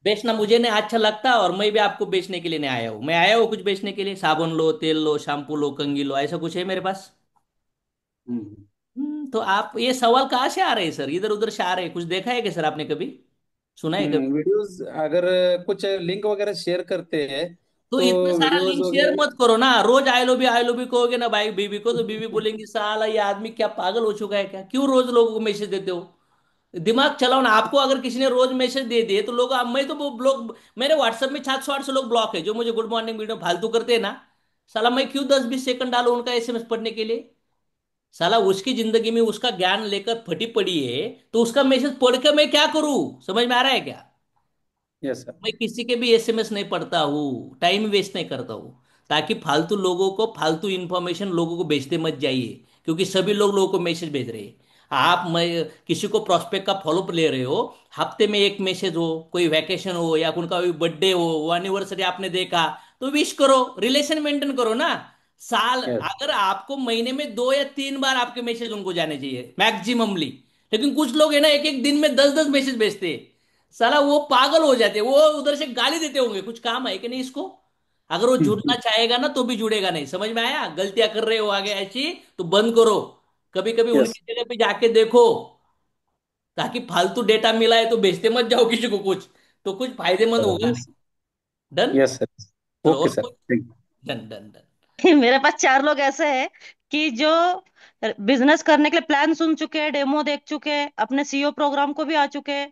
बेचना मुझे नहीं अच्छा लगता, और मैं भी आपको बेचने के लिए नहीं आया हूँ। मैं आया हूँ कुछ बेचने के लिए, साबुन लो, तेल लो, शैम्पू लो, कंघी लो, ऐसा कुछ है मेरे पास। हम्म। तो आप ये सवाल कहाँ से आ रहे हैं सर, इधर उधर से आ रहे हैं? कुछ देखा है कि सर आपने कभी, सुना है कभी? वीडियोस अगर कुछ लिंक वगैरह शेयर करते हैं तो तो इतना सारा वीडियोस लिंक शेयर वगैरह। मत करो ना। रोज आई लो भी कहोगे ना भाई बीवी को, तो बीवी बोलेंगी साला ये आदमी क्या पागल हो चुका है क्या, क्यों रोज लोगों को मैसेज देते हो? दिमाग चलाओ ना। आपको अगर किसी ने रोज मैसेज दे दिए तो लोग, अब मैं तो वो ब्लॉक, मेरे व्हाट्सएप में 700-800 लोग ब्लॉक है जो मुझे गुड मॉर्निंग वीडियो फालतू करते हैं ना। साला मैं क्यों 10-20 सेकंड डालू उनका एसएमएस पढ़ने के लिए? साला उसकी जिंदगी में उसका ज्ञान लेकर फटी पड़ी है, तो उसका मैसेज पढ़ के मैं क्या करूं? समझ में आ रहा है क्या? Yes sir. मैं किसी के भी एसएमएस नहीं पढ़ता हूँ, टाइम वेस्ट नहीं करता हूँ। ताकि फालतू लोगों को फालतू इंफॉर्मेशन लोगों को भेजते मत जाइए, क्योंकि सभी लोग लोगों को मैसेज भेज रहे हैं। आप, मैं, किसी को प्रोस्पेक्ट का फॉलोअप ले रहे हो, हफ्ते में एक मैसेज हो, कोई वैकेशन हो या उनका कोई बर्थडे हो, वो एनिवर्सरी आपने देखा, तो विश करो, रिलेशन मेंटेन करो ना। साल यस। अगर आपको महीने में 2 या 3 बार आपके मैसेज उनको जाने चाहिए मैक्सिममली। लेकिन कुछ लोग है ना, एक एक दिन में 10-10 मैसेज भेजते हैं। साला वो पागल हो जाते, वो उधर से गाली देते होंगे, कुछ काम है कि नहीं इसको। अगर वो जुड़ना चाहेगा ना तो भी जुड़ेगा नहीं। समझ में आया? गलतियां कर रहे हो आगे ऐसी, तो बंद करो। कभी कभी यस। उनकी जगह पे जाके देखो, ताकि फालतू डेटा मिला है तो भेजते मत जाओ किसी को कुछ, तो कुछ फायदेमंद होगा नहीं। यस। डन। Yes sir. चलो ओके और सर, कुछ। Thank done done done. मेरे पास चार लोग ऐसे हैं कि जो बिजनेस करने के लिए प्लान सुन चुके हैं, डेमो देख चुके हैं, अपने सीईओ प्रोग्राम को भी आ चुके हैं,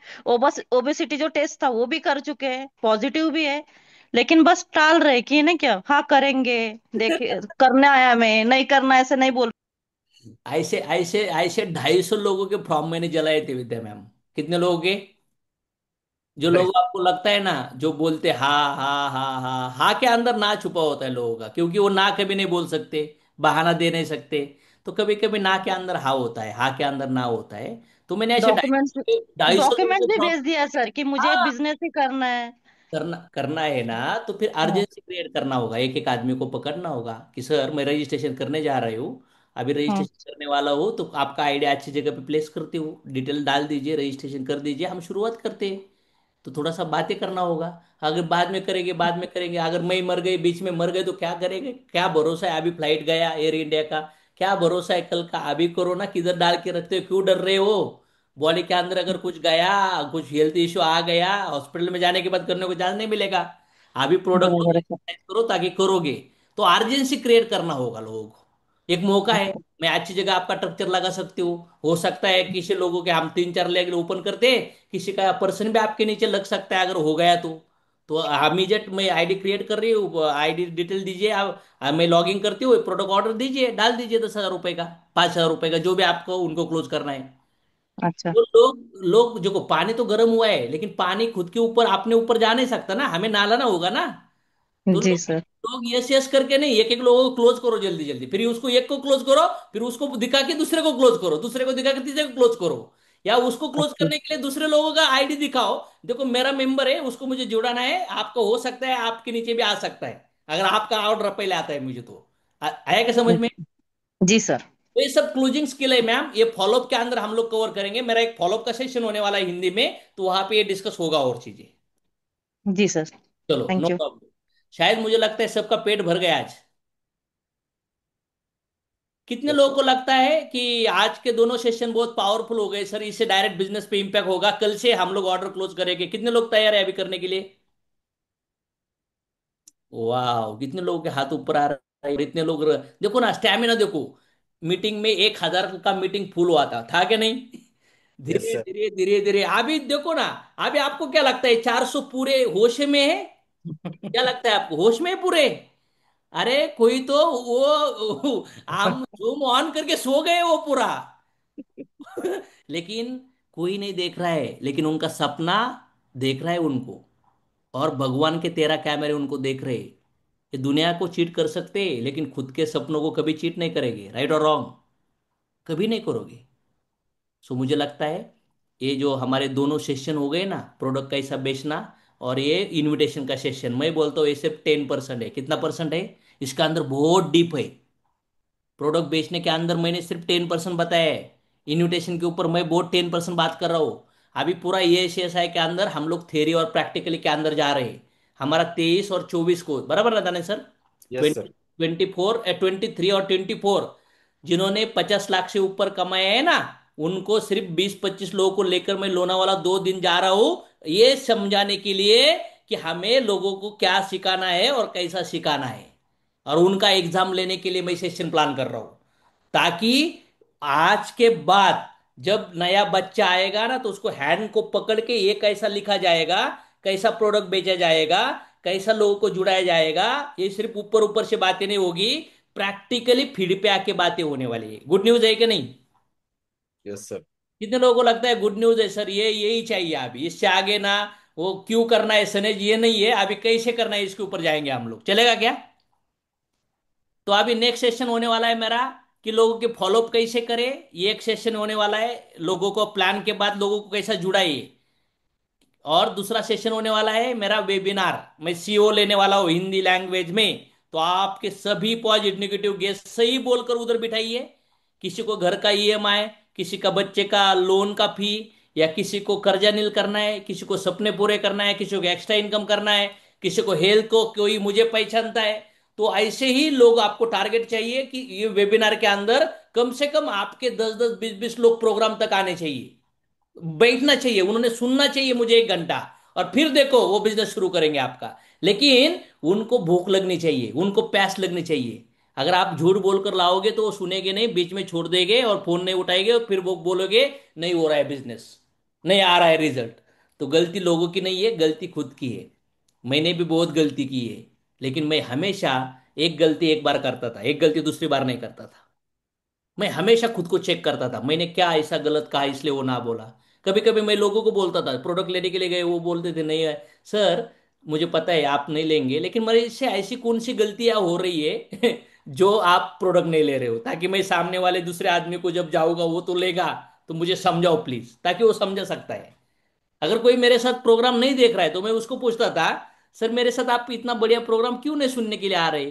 ओबेसिटी जो टेस्ट था वो भी कर चुके हैं, पॉजिटिव भी है, लेकिन बस टाल रहे कि ना क्या, हाँ करेंगे, देखिए करने आया, मैं नहीं करना, ऐसे नहीं बोल। ऐसे ऐसे ऐसे 250 लोगों के फॉर्म मैंने जलाए थे विद्या मैम। कितने लोगों के? जो लोग आपको लगता है ना, जो बोलते हाँ हाँ हाँ हाँ, हाँ के अंदर ना छुपा होता है लोगों का, क्योंकि वो ना कभी नहीं बोल सकते, बहाना दे नहीं सकते। तो कभी कभी ना के अंदर हाँ होता है, हाँ के अंदर ना होता है। तो मैंने ऐसे डॉक्यूमेंट्स 250 लोगों डॉक्यूमेंट्स के भी फॉर्म। भेज दिया सर कि मुझे बिजनेस ही करना है। करना करना है ना, तो फिर हाँ। अर्जेंसी क्रिएट करना होगा, एक एक आदमी को पकड़ना होगा कि सर मैं रजिस्ट्रेशन करने जा रही हूँ, अभी हाँ। रजिस्ट्रेशन करने वाला हूँ, तो आपका आइडिया अच्छी जगह पे प्लेस करती हूँ, डिटेल डाल दीजिए, रजिस्ट्रेशन कर दीजिए, हम शुरुआत करते हैं। तो थोड़ा सा बातें करना होगा। अगर बाद में करेंगे, बाद में करेंगे, अगर मैं मर गई, बीच में मर गए, तो क्या करेंगे? क्या भरोसा है? अभी फ्लाइट गया एयर इंडिया का, क्या भरोसा है कल का? अभी कोरोना किधर डाल के रखते हो, क्यों डर रहे हो? बॉडी के अंदर अगर कुछ गया, कुछ हेल्थ इश्यू आ गया, हॉस्पिटल में जाने के बाद करने को चांस नहीं मिलेगा। अभी प्रोडक्ट को बराबर है सर। यूटिलाइज करो, ताकि करोगे। तो अर्जेंसी क्रिएट करना होगा लोगों को। एक मौका है, मैं अच्छी जगह आपका स्ट्रक्चर लगा सकती हूँ। हो सकता है किसी लोगों के हम 3 4 लेग ओपन करते, किसी का पर्सन भी आपके नीचे लग सकता है अगर हो गया तो हम इजेट मैं आईडी क्रिएट कर रही हूँ, आईडी डिटेल दीजिए आप, मैं लॉगिन करती हूँ, प्रोडक्ट ऑर्डर दीजिए, डाल दीजिए 10,000 रुपए का, 5,000 रुपए का, जो भी आपको उनको क्लोज करना है। अच्छा। तो लोग लोग देखो, पानी तो गर्म हुआ है, लेकिन पानी खुद के ऊपर अपने ऊपर जा नहीं सकता ना, हमें नालाना होगा ना। तो जी लोग सर। लोग यस यस करके नहीं, एक एक लोगों को क्लोज करो जल्दी जल्दी, फिर उसको एक को क्लोज करो, फिर उसको दिखा के दूसरे को क्लोज करो, दूसरे को दिखा के तीसरे को क्लोज करो, या उसको क्लोज अच्छा। करने के लिए दूसरे लोगों का आईडी दिखाओ। देखो मेरा मेंबर है, उसको मुझे जुड़ाना है, आपको हो सकता है आपके नीचे भी आ सकता है, अगर आपका ऑर्डर पहले आता है मुझे तो। आया क्या समझ में? जी सर। तो ये सब क्लोजिंग स्किल है मैम, ये फॉलोअप के अंदर हम लोग कवर करेंगे। मेरा एक फॉलोअप का सेशन होने वाला है हिंदी में, तो वहां पे ये डिस्कस होगा और चीजें। जी सर। चलो नो थैंक यू। प्रॉब्लम। शायद मुझे लगता है सबका पेट भर गया आज। कितने यस लोगों सर। को लगता है कि आज के दोनों सेशन बहुत पावरफुल हो गए सर, इससे डायरेक्ट बिजनेस पे इंपैक्ट होगा, कल से हम लोग ऑर्डर क्लोज करेंगे? कितने लोग तैयार है अभी करने के लिए? वाह, कितने लोगों के हाथ ऊपर आ रहा है, इतने लोग देखो ना, स्टैमिना देखो। मीटिंग में 1,000 का मीटिंग फुल हुआ था कि नहीं? यस धीरे सर। धीरे धीरे धीरे अभी देखो ना। अभी आपको क्या लगता है 400 पूरे होश में है? क्या लगता है आपको, होश में है पूरे? अरे कोई तो वो हम जूम ऑन करके सो गए वो पूरा। लेकिन कोई नहीं देख रहा है, लेकिन उनका सपना देख रहा है उनको, और भगवान के 13 कैमरे उनको देख रहे हैं। ये दुनिया को चीट कर सकते हैं, लेकिन खुद के सपनों को कभी चीट नहीं करेंगे। राइट और रॉन्ग? कभी नहीं करोगे। सो मुझे लगता है ये जो हमारे दोनों सेशन हो गए ना, प्रोडक्ट कैसा बेचना और ये इनविटेशन का सेशन, मैं बोलता हूँ ये सिर्फ 10% है। कितना परसेंट है? इसका अंदर बहुत डीप है। प्रोडक्ट बेचने के अंदर मैंने सिर्फ 10% बताया है, इन्विटेशन के ऊपर मैं बहुत 10% बात कर रहा हूँ। अभी पूरा ये CSI के अंदर हम लोग थ्योरी और प्रैक्टिकली के अंदर जा रहे हैं। हमारा 23 और 24 को बराबर रहता ना सर? Yes sir. 23 और 24 जिन्होंने 50 लाख से ऊपर कमाए हैं ना, उनको सिर्फ 20 25 लोगों को लेकर मैं लोनावाला 2 दिन जा रहा हूँ, ये समझाने के लिए कि हमें लोगों को क्या सिखाना है और कैसा सिखाना है। और उनका एग्जाम लेने के लिए मैं सेशन प्लान कर रहा हूं, ताकि आज के बाद जब नया बच्चा आएगा ना, तो उसको हैंड को पकड़ के ये कैसा लिखा जाएगा, कैसा प्रोडक्ट बेचा जाएगा, कैसा लोगों को जुड़ाया जाएगा, ये सिर्फ ऊपर ऊपर से बातें नहीं होगी, प्रैक्टिकली फील्ड पे आके बातें होने वाली है। गुड न्यूज है कि नहीं? Yes sir. कितने लोगों को लगता है गुड न्यूज है सर, ये यही चाहिए अभी, इससे आगे ना वो क्यों करना है सनेज, ये नहीं है, अभी कैसे करना है इसके ऊपर जाएंगे हम लोग, चलेगा क्या? तो अभी नेक्स्ट सेशन होने वाला है मेरा कि लोगों के फॉलोअप कैसे करें। ये एक सेशन होने वाला है, लोगों को प्लान के बाद लोगों को कैसा जुड़ाइए। और दूसरा सेशन होने वाला है मेरा वेबिनार, मैं सीओ लेने वाला हूँ हिंदी लैंग्वेज में। तो आपके सभी पॉजिटिव नेगेटिव गेस सही बोलकर उधर बिठाइए। किसी को घर का EMI, किसी का बच्चे का लोन का फी, या किसी को कर्जा नील करना है, किसी को सपने पूरे करना है, किसी को एक्स्ट्रा इनकम करना है, किसी को हेल्थ को कोई मुझे पहचानता है। तो ऐसे ही लोग आपको टारगेट चाहिए कि ये वेबिनार के अंदर कम से कम आपके 10-10 20-20 लोग प्रोग्राम तक आने चाहिए, बैठना चाहिए, उन्होंने सुनना चाहिए मुझे 1 घंटा, और फिर देखो वो बिजनेस शुरू करेंगे आपका। लेकिन उनको भूख लगनी चाहिए, उनको प्यास लगनी चाहिए। अगर आप झूठ बोलकर लाओगे तो वो सुनेंगे नहीं, बीच में छोड़ देंगे और फोन नहीं उठाएंगे, और फिर वो बोलोगे नहीं हो रहा है बिजनेस, नहीं आ रहा है रिजल्ट। तो गलती लोगों की नहीं है, गलती खुद की है। मैंने भी बहुत गलती की है, लेकिन मैं हमेशा एक गलती एक बार करता था, एक गलती दूसरी बार नहीं करता था। मैं हमेशा खुद को चेक करता था, मैंने क्या ऐसा गलत कहा इसलिए वो ना बोला। कभी कभी मैं लोगों को बोलता था, प्रोडक्ट लेने के लिए गए, वो बोलते थे नहीं है सर, मुझे पता है आप नहीं लेंगे, लेकिन मेरे इससे ऐसी कौन सी गलतियां हो रही है जो आप प्रोडक्ट नहीं ले रहे हो, ताकि मैं सामने वाले दूसरे आदमी को जब जाऊंगा वो तो लेगा, तो मुझे समझाओ प्लीज, ताकि वो समझ सकता है। अगर कोई मेरे साथ प्रोग्राम नहीं देख रहा है तो मैं उसको पूछता था, सर मेरे साथ आप इतना बढ़िया प्रोग्राम क्यों नहीं सुनने के लिए आ रहे,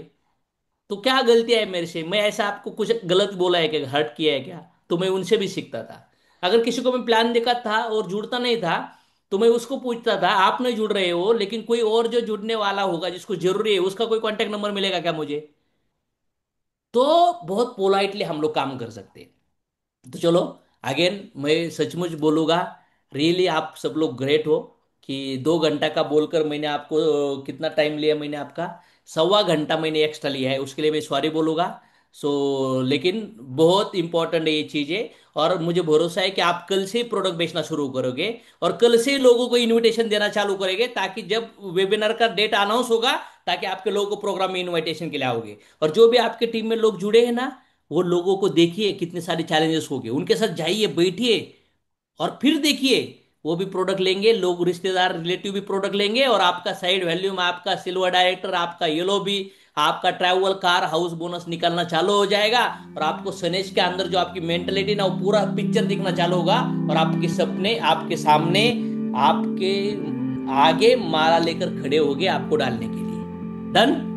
तो क्या गलतियां है मेरे से, मैं ऐसा आपको कुछ गलत बोला है क्या, हर्ट किया है क्या? तो मैं उनसे भी सीखता था। अगर किसी को मैं प्लान देखा था और जुड़ता नहीं था, तो मैं उसको पूछता था, आप नहीं जुड़ रहे हो लेकिन कोई और जो जुड़ने वाला होगा जिसको जरूरी है उसका कोई कांटेक्ट नंबर मिलेगा क्या मुझे? तो बहुत पोलाइटली हम लोग काम कर सकते हैं। तो चलो, अगेन मैं सचमुच बोलूंगा, रियली आप सब लोग ग्रेट हो कि 2 घंटा का बोलकर मैंने आपको कितना टाइम लिया, मैंने आपका 1.25 घंटा मैंने एक्स्ट्रा लिया है, उसके लिए मैं सॉरी बोलूंगा। सो लेकिन बहुत इंपॉर्टेंट है ये चीज़ें, और मुझे भरोसा है कि आप कल से ही प्रोडक्ट बेचना शुरू करोगे और कल से ही लोगों को इनविटेशन देना चालू करेंगे, ताकि जब वेबिनार का डेट अनाउंस होगा ताकि आपके लोगों को प्रोग्राम में इनविटेशन के लिए आओगे। और जो भी आपके टीम में लोग जुड़े हैं ना, वो लोगों को देखिए कितने सारे चैलेंजेस हो गए, उनके साथ जाइए, बैठिए, और फिर देखिए वो भी प्रोडक्ट लेंगे, लोग रिश्तेदार रिलेटिव भी प्रोडक्ट लेंगे, और आपका साइड वैल्यू में आपका सिल्वर डायरेक्टर, आपका येलो भी, आपका ट्रैवल कार हाउस बोनस निकलना चालू हो जाएगा, और आपको सनेज के अंदर जो आपकी मेंटेलिटी ना वो पूरा पिक्चर दिखना चालू होगा, और आपके सपने आपके सामने, आपके आगे माला लेकर खड़े होंगे आपको डालने के लिए। डन।